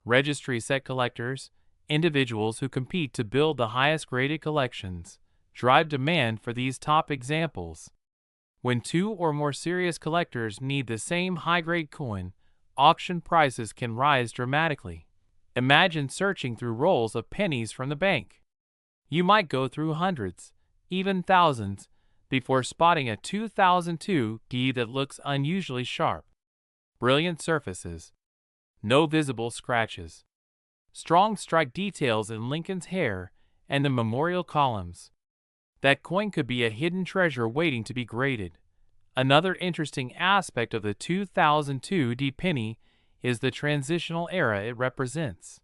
Registry set collectors, individuals who compete to build the highest graded collections, drive demand for these top examples. When two or more serious collectors need the same high-grade coin, auction prices can rise dramatically. Imagine searching through rolls of pennies from the bank. You might go through hundreds, even thousands, before spotting a 2002 that looks unusually sharp. Brilliant surfaces, no visible scratches, strong strike details in Lincoln's hair and the memorial columns. That coin could be a hidden treasure waiting to be graded. Another interesting aspect of the 2002 penny is the transitional era it represents.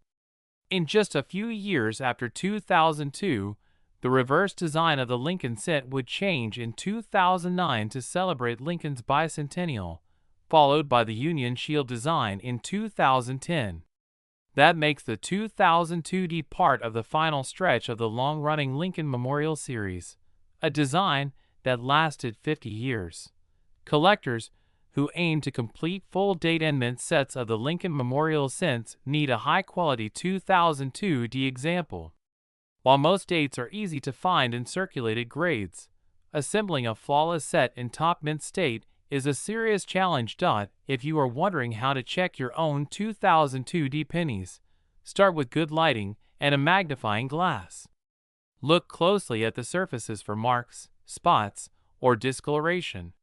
In just a few years after 2002, The reverse design of the Lincoln cent would change in 2009 to celebrate Lincoln's bicentennial, followed by the Union Shield design in 2010. That makes the 2002D part of the final stretch of the long-running Lincoln Memorial Series, a design that lasted 50 years. Collectors who aim to complete full date and mint sets of the Lincoln Memorial cents need a high-quality 2002D example. While most dates are easy to find in circulated grades, assembling a flawless set in top mint state is a serious challenge. If you are wondering how to check your own 2002D pennies, start with good lighting and a magnifying glass. Look closely at the surfaces for marks, spots, or discoloration.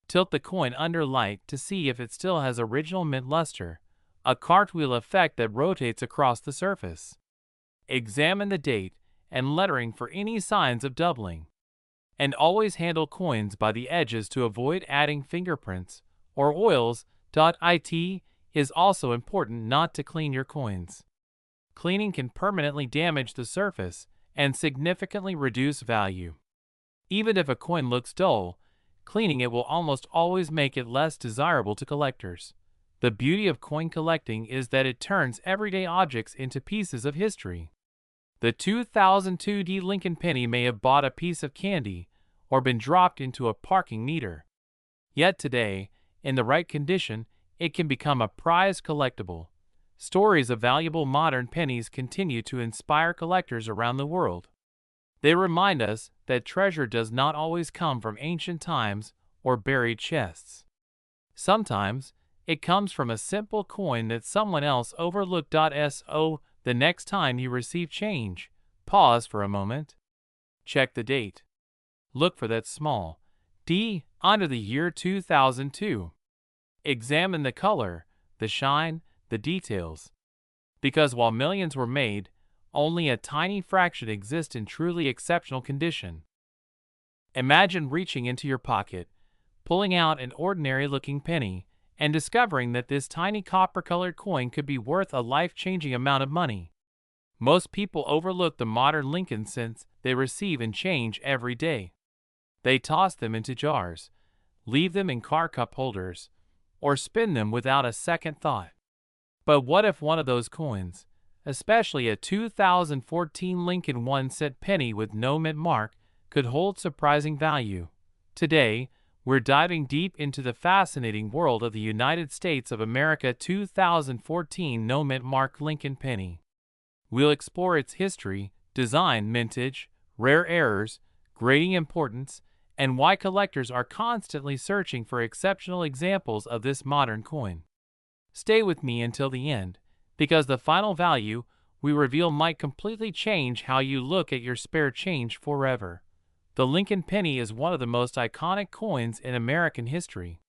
Tilt the coin under light to see if it still has original mint luster, a cartwheel effect that rotates across the surface. Examine the date and lettering for any signs of doubling. And always handle coins by the edges to avoid adding fingerprints or oils. It is also important not to clean your coins. Cleaning can permanently damage the surface and significantly reduce value. Even if a coin looks dull, cleaning it will almost always make it less desirable to collectors. The beauty of coin collecting is that it turns everyday objects into pieces of history. The 2002D Lincoln penny may have bought a piece of candy or been dropped into a parking meter. Yet today, in the right condition, it can become a prized collectible. Stories of valuable modern pennies continue to inspire collectors around the world. They remind us that treasure does not always come from ancient times or buried chests. Sometimes, it comes from a simple coin that someone else overlooked. The next time you receive change, pause for a moment. Check the date. Look for that small D under the year 2002. Examine the color, the shine, the details. Because while millions were made, only a tiny fraction exist in truly exceptional condition. Imagine reaching into your pocket, pulling out an ordinary-looking penny, and discovering that this tiny copper-colored coin could be worth a life-changing amount of money. Most people overlook the modern Lincoln cents they receive in change every day. They toss them into jars, leave them in car cup holders, or spin them without a second thought. But what if one of those coins, especially a 2014 Lincoln 1-cent penny with no mint mark, could hold surprising value? Today, we're diving deep into the fascinating world of the United States of America 2014 no mint mark Lincoln penny. We'll explore its history, design, mintage, rare errors, grading importance, and why collectors are constantly searching for exceptional examples of this modern coin. Stay with me until the end, because the final value we reveal might completely change how you look at your spare change forever. The Lincoln penny is one of the most iconic coins in American history.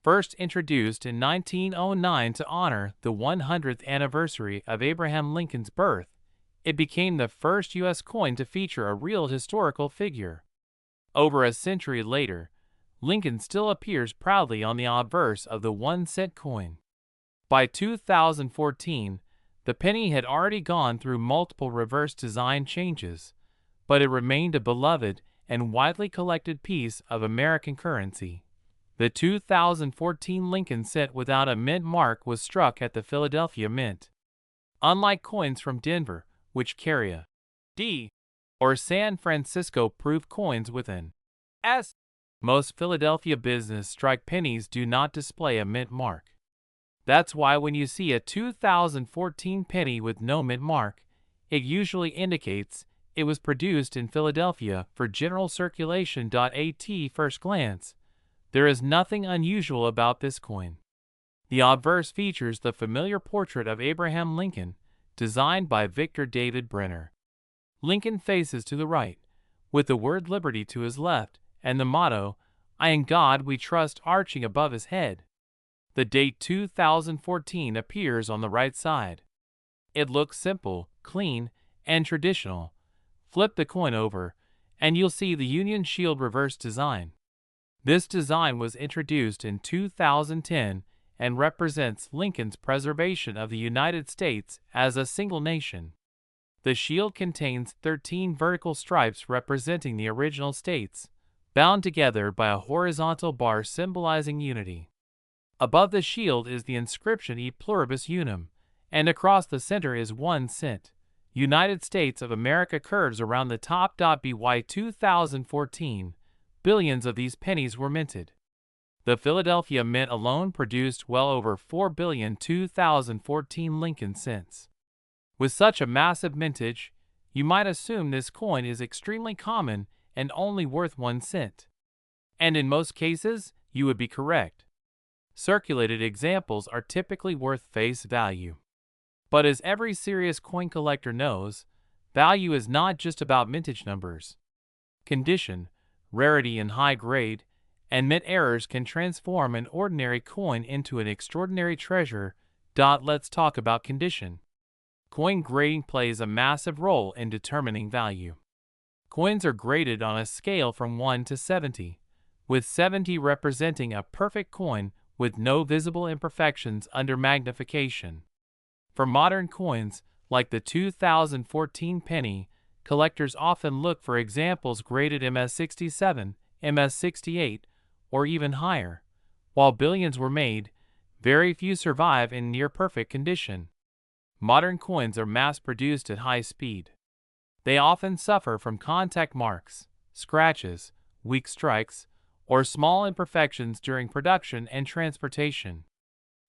First introduced in 1909 to honor the 100th anniversary of Abraham Lincoln's birth, it became the first U.S. coin to feature a real historical figure. Over a century later, Lincoln still appears proudly on the obverse of the 1-cent coin. By 2014, the penny had already gone through multiple reverse design changes, but it remained a beloved and widely collected piece of American currency. The 2014 Lincoln cent without a mint mark was struck at the Philadelphia Mint. Unlike coins from Denver, which carry a D, or San Francisco proof coins with an S, most Philadelphia business strike pennies do not display a mint mark. That's why when you see a 2014 penny with no mint mark, it usually indicates it was produced in Philadelphia for general circulation. At first glance, there is nothing unusual about this coin. The obverse features the familiar portrait of Abraham Lincoln, designed by Victor David Brenner. Lincoln faces to the right, with the word liberty to his left, and the motto, "I in God we trust," arching above his head. The date 2014 appears on the right side. It looks simple, clean, and traditional. Flip the coin over, and you'll see the Union Shield reverse design. This design was introduced in 2010 and represents Lincoln's preservation of the United States as a single nation. The shield contains 13 vertical stripes representing the original states, bound together by a horizontal bar symbolizing unity. Above the shield is the inscription E pluribus unum, and across the center is 1 cent. United States of America curves around the top. By 2014, billions of these pennies were minted. The Philadelphia Mint alone produced well over 4 billion 2014 Lincoln cents. With such a massive mintage, you might assume this coin is extremely common and only worth 1 cent. And in most cases, you would be correct. Circulated examples are typically worth face value. But as every serious coin collector knows, value is not just about mintage numbers. Condition, rarity and high grade, and mint errors can transform an ordinary coin into an extraordinary treasure. Let's talk about condition. Coin grading plays a massive role in determining value. Coins are graded on a scale from 1 to 70, with 70 representing a perfect coin with no visible imperfections under magnification. For modern coins, like the 2014 penny, collectors often look for examples graded MS67, MS68, or even higher. While billions were made, very few survive in near-perfect condition. Modern coins are mass-produced at high speed. They often suffer from contact marks, scratches, weak strikes, or small imperfections during production and transportation.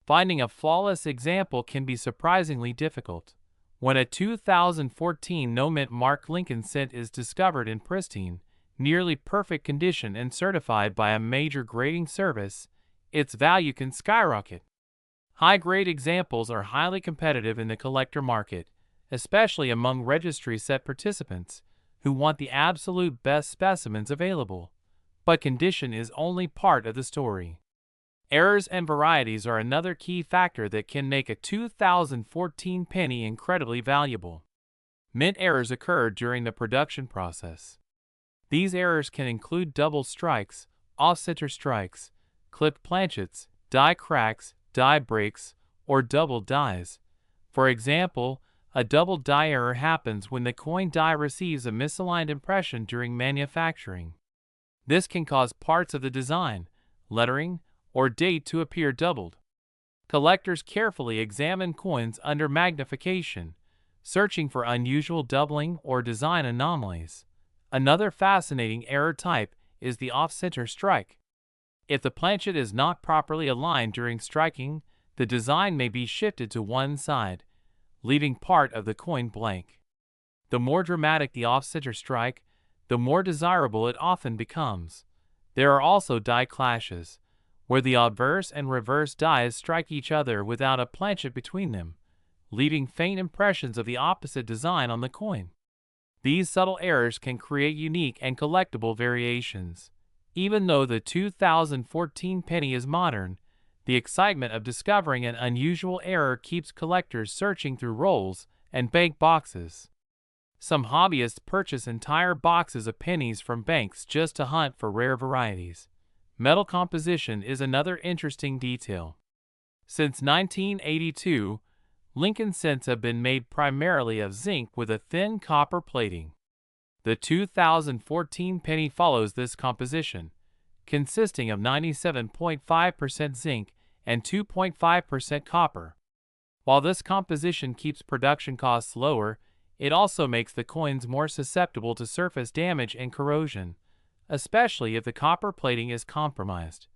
Finding a flawless example can be surprisingly difficult. When a 2014 no-mint mark Lincoln cent is discovered in pristine, nearly perfect condition and certified by a major grading service, its value can skyrocket. High-grade examples are highly competitive in the collector market, especially among registry set participants who want the absolute best specimens available. But condition is only part of the story. Errors and varieties are another key factor that can make a 2014 penny incredibly valuable. Mint errors occur during the production process. These errors can include double strikes, off-center strikes, clipped planchets, die cracks, die breaks, or double dies. For example, a double die error happens when the coin die receives a misaligned impression during manufacturing. This can cause parts of the design, lettering, or date to appear doubled. Collectors carefully examine coins under magnification, searching for unusual doubling or design anomalies. Another fascinating error type is the off-center strike. If the planchet is not properly aligned during striking, the design may be shifted to one side, leaving part of the coin blank. The more dramatic the off-center strike, the more desirable it often becomes. There are also die clashes, where the obverse and reverse dies strike each other without a planchet between them, leaving faint impressions of the opposite design on the coin. These subtle errors can create unique and collectible variations. Even though the 2014 penny is modern, the excitement of discovering an unusual error keeps collectors searching through rolls and bank boxes. Some hobbyists purchase entire boxes of pennies from banks just to hunt for rare varieties. Metal composition is another interesting detail. Since 1982, Lincoln cents have been made primarily of zinc with a thin copper plating. The 2014 penny follows this composition, consisting of 97.5% zinc and 2.5% copper. While this composition keeps production costs lower, it also makes the coins more susceptible to surface damage and corrosion, especially if the copper plating is compromised.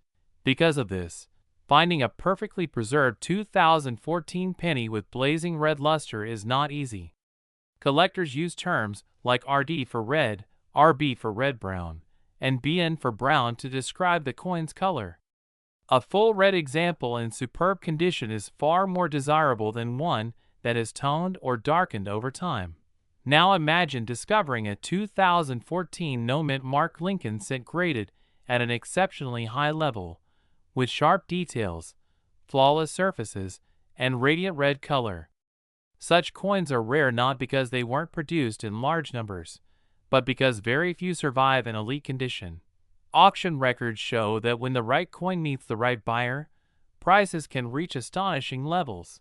Because of this, finding a perfectly preserved 2014 penny with blazing red luster is not easy. Collectors use terms like RD for red, RB for red-brown, and BN for brown to describe the coin's color. A full red example in superb condition is far more desirable than one that is toned or darkened over time. Now imagine discovering a 2014 no-mint mark Lincoln cent graded at an exceptionally high level, with sharp details, flawless surfaces, and radiant red color. Such coins are rare not because they weren't produced in large numbers, but because very few survive in elite condition. Auction records show that when the right coin meets the right buyer, prices can reach astonishing levels.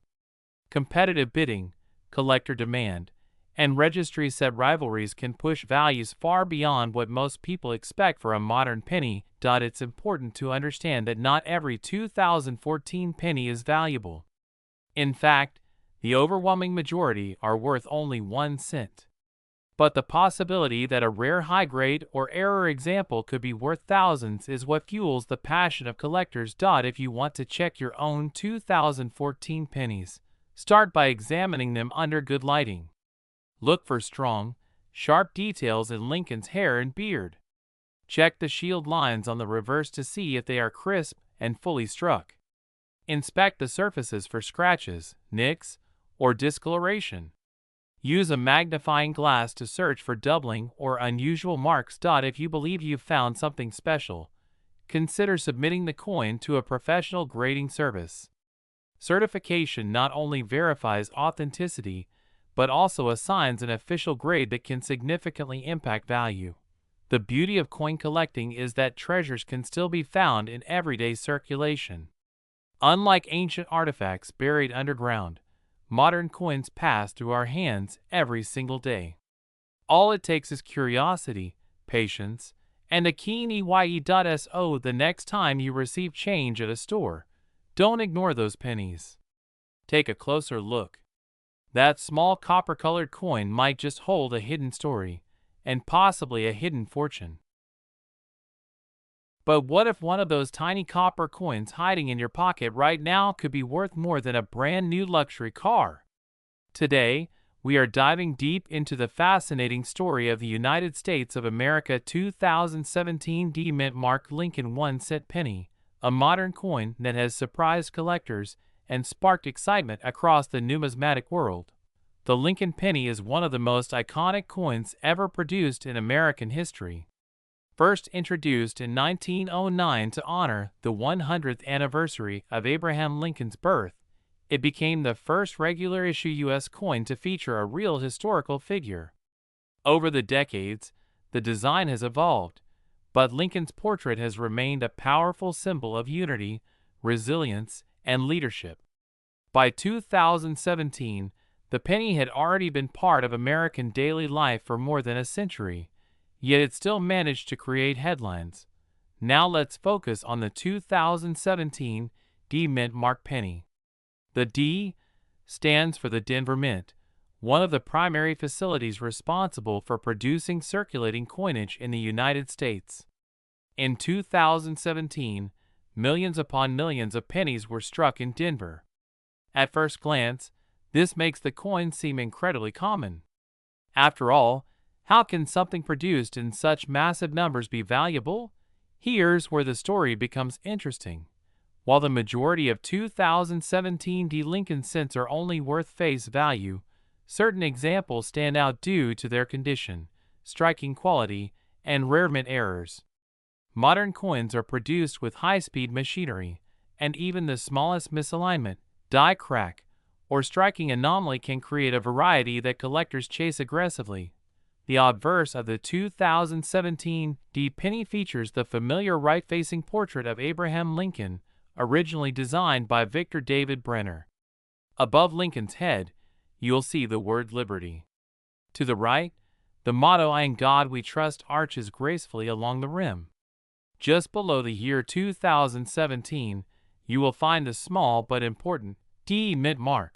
Competitive bidding, collector demand, and registries said rivalries can push values far beyond what most people expect for a modern penny. It's important to understand that not every 2014 penny is valuable. In fact, the overwhelming majority are worth only 1 cent. But the possibility that a rare high-grade or error example could be worth thousands is what fuels the passion of collectors. If you want to check your own 2014 pennies, start by examining them under good lighting. Look for strong, sharp details in Lincoln's hair and beard. Check the shield lines on the reverse to see if they are crisp and fully struck. Inspect the surfaces for scratches, nicks, or discoloration. Use a magnifying glass to search for doubling or unusual marks. If you believe you've found something special, consider submitting the coin to a professional grading service. Certification not only verifies authenticity, but also assigns an official grade that can significantly impact value. The beauty of coin collecting is that treasures can still be found in everyday circulation. Unlike ancient artifacts buried underground, modern coins pass through our hands every single day. All it takes is curiosity, patience, and a keen eye. The next time you receive change at a store, don't ignore those pennies. Take a closer look. That small copper-colored coin might just hold a hidden story, and possibly a hidden fortune. But what if one of those tiny copper coins hiding in your pocket right now could be worth more than a brand new luxury car? Today, we are diving deep into the fascinating story of the United States of America 2017 D Mint Mark Lincoln 1 cent penny, a modern coin that has surprised collectors and sparked excitement across the numismatic world. The Lincoln penny is one of the most iconic coins ever produced in American history. First introduced in 1909 to honor the 100th anniversary of Abraham Lincoln's birth, it became the first regular-issue U.S. coin to feature a real historical figure. Over the decades, the design has evolved, but Lincoln's portrait has remained a powerful symbol of unity, resilience, and leadership. By 2017, the penny had already been part of American daily life for more than a century, yet it still managed to create headlines. Now let's focus on the 2017 D Mint Mark penny. The D stands for the Denver Mint, one of the primary facilities responsible for producing circulating coinage in the United States. In 2017, millions upon millions of pennies were struck in Denver. At first glance, this makes the coin seem incredibly common. After all, how can something produced in such massive numbers be valuable? Here's where the story becomes interesting. While the majority of 2017 D Lincoln cents are only worth face value, certain examples stand out due to their condition, striking quality, and rare mint errors. Modern coins are produced with high-speed machinery, and even the smallest misalignment, die crack, or striking anomaly can create a variety that collectors chase aggressively. The obverse of the 2017 D penny features the familiar right-facing portrait of Abraham Lincoln, originally designed by Victor David Brenner. Above Lincoln's head, you'll see the word Liberty. To the right, the motto "In God We Trust" arches gracefully along the rim. Just below the year 2017, you will find the small but important D Mint mark.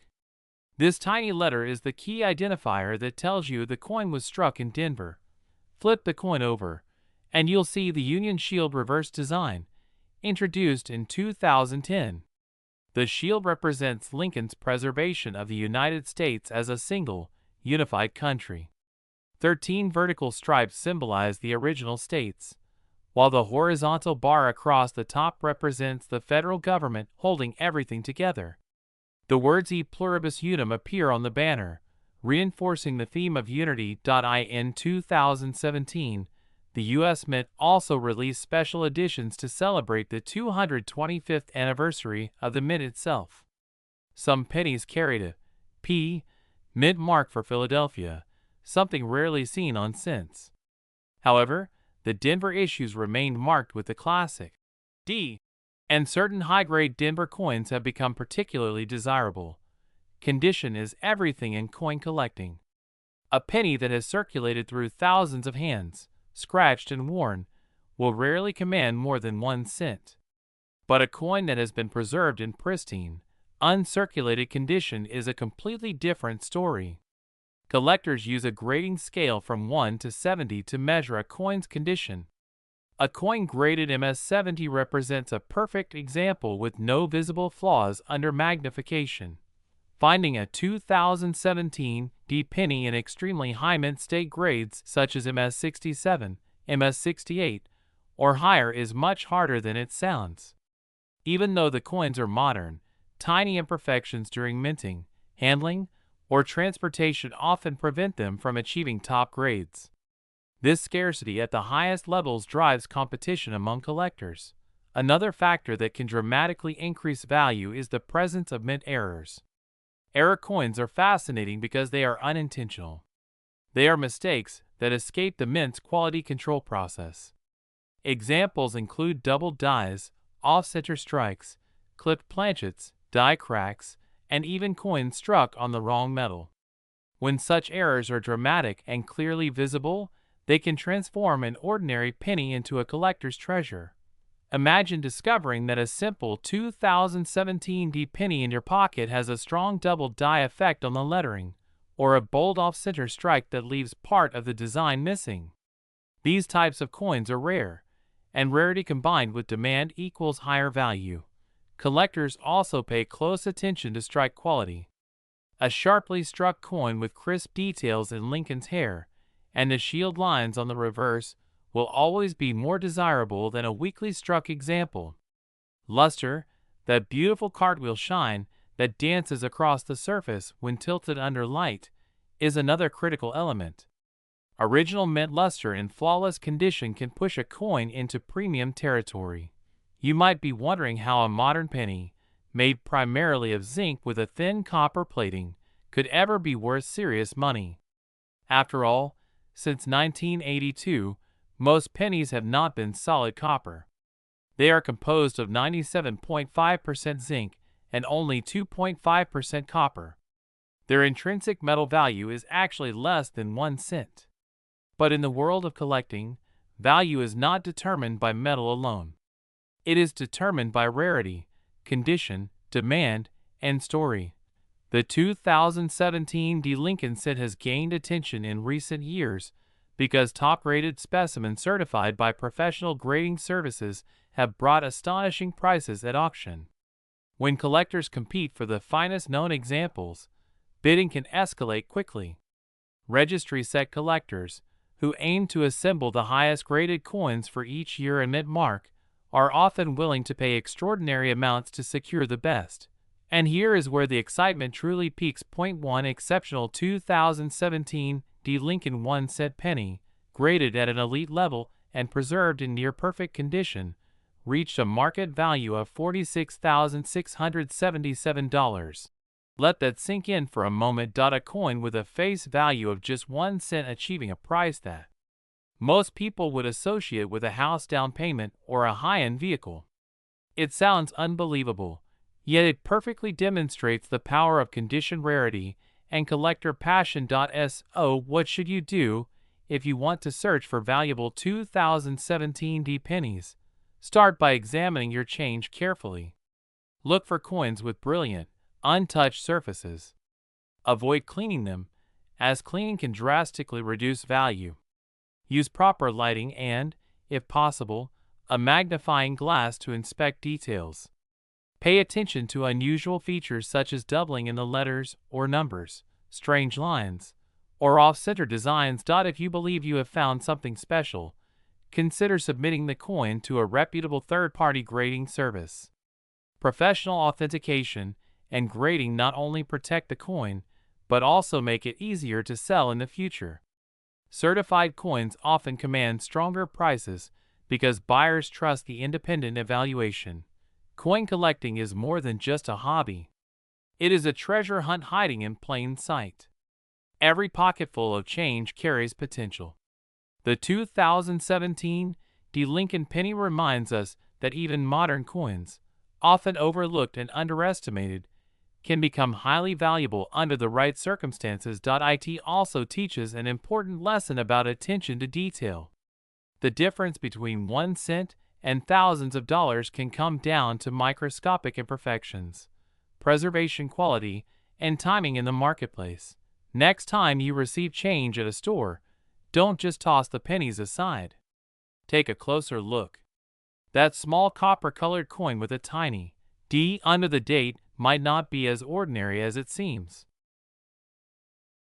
This tiny letter is the key identifier that tells you the coin was struck in Denver. Flip the coin over, and you'll see the Union Shield reverse design, introduced in 2010. The shield represents Lincoln's preservation of the United States as a single, unified country. 13 vertical stripes symbolize the original states, while the horizontal bar across the top represents the federal government holding everything together. The words E Pluribus Unum appear on the banner, reinforcing the theme of unity. In 2017, the U.S. Mint also released special editions to celebrate the 225th anniversary of the mint itself. Some pennies carried a P Mint mark for Philadelphia, something rarely seen on cents. However, the Denver issues remained marked with the classic D, and certain high-grade Denver coins have become particularly desirable. Condition is everything in coin collecting. A penny that has circulated through thousands of hands, scratched and worn, will rarely command more than 1 cent. But a coin that has been preserved in pristine, uncirculated condition is a completely different story. Collectors use a grading scale from 1 to 70 to measure a coin's condition. A coin graded MS-70 represents a perfect example with no visible flaws under magnification. Finding a 2017 D penny in extremely high mint state grades such as MS-67, MS-68, or higher is much harder than it sounds. Even though the coins are modern, tiny imperfections during minting, handling, or transportation often prevent them from achieving top grades. This scarcity at the highest levels drives competition among collectors. Another factor that can dramatically increase value is the presence of mint errors. Error coins are fascinating because they are unintentional. They are mistakes that escape the mint's quality control process. Examples include doubled dies, off-center strikes, clipped planchets, die cracks, and even coins struck on the wrong metal. When such errors are dramatic and clearly visible, they can transform an ordinary penny into a collector's treasure. Imagine discovering that a simple 2017 D penny in your pocket has a strong double die effect on the lettering, or a bold off-center strike that leaves part of the design missing. These types of coins are rare, and rarity combined with demand equals higher value. Collectors also pay close attention to strike quality. A sharply struck coin with crisp details in Lincoln's hair and the shield lines on the reverse will always be more desirable than a weakly struck example. Luster, that beautiful cartwheel shine that dances across the surface when tilted under light, is another critical element. Original mint luster in flawless condition can push a coin into premium territory. You might be wondering how a modern penny, made primarily of zinc with a thin copper plating, could ever be worth serious money. After all, since 1982, most pennies have not been solid copper. They are composed of 97.5% zinc and only 2.5% copper. Their intrinsic metal value is actually less than 1 cent. But in the world of collecting, value is not determined by metal alone. It is determined by rarity, condition, demand, and story. The 2017 D Lincoln cent has gained attention in recent years because top-rated specimens certified by professional grading services have brought astonishing prices at auction. When collectors compete for the finest known examples, bidding can escalate quickly. Registry set collectors, who aim to assemble the highest graded coins for each year and mint mark, are often willing to pay extraordinary amounts to secure the best. And here is where the excitement truly peaks. 1 Exceptional 2017 D Lincoln 1 cent penny, graded at an elite level and preserved in near-perfect condition, reached a market value of $46,677. Let that sink in for a moment. A coin with a face value of just 1 cent achieving a price that most people would associate with a house down payment or a high-end vehicle. It sounds unbelievable, yet it perfectly demonstrates the power of condition rarity and collector passion. So what should you do if you want to search for valuable 2017 D pennies? Start by examining your change carefully. Look for coins with brilliant, untouched surfaces. Avoid cleaning them, as cleaning can drastically reduce value. Use proper lighting and, if possible, a magnifying glass to inspect details. Pay attention to unusual features such as doubling in the letters or numbers, strange lines, or off-center designs. If you believe you have found something special, consider submitting the coin to a reputable third-party grading service. Professional authentication and grading not only protect the coin, but also make it easier to sell in the future. Certified coins often command stronger prices because buyers trust the independent evaluation. Coin collecting is more than just a hobby. It is a treasure hunt hiding in plain sight. Every pocketful of change carries potential. The 2017 D Lincoln penny reminds us that even modern coins, often overlooked and underestimated, can become highly valuable under the right circumstances. It also teaches an important lesson about attention to detail. The difference between 1 cent and thousands of dollars can come down to microscopic imperfections, preservation quality, and timing in the marketplace. Next time you receive change at a store, don't just toss the pennies aside. Take a closer look. That small copper-colored coin with a tiny D under the date might not be as ordinary as it seems.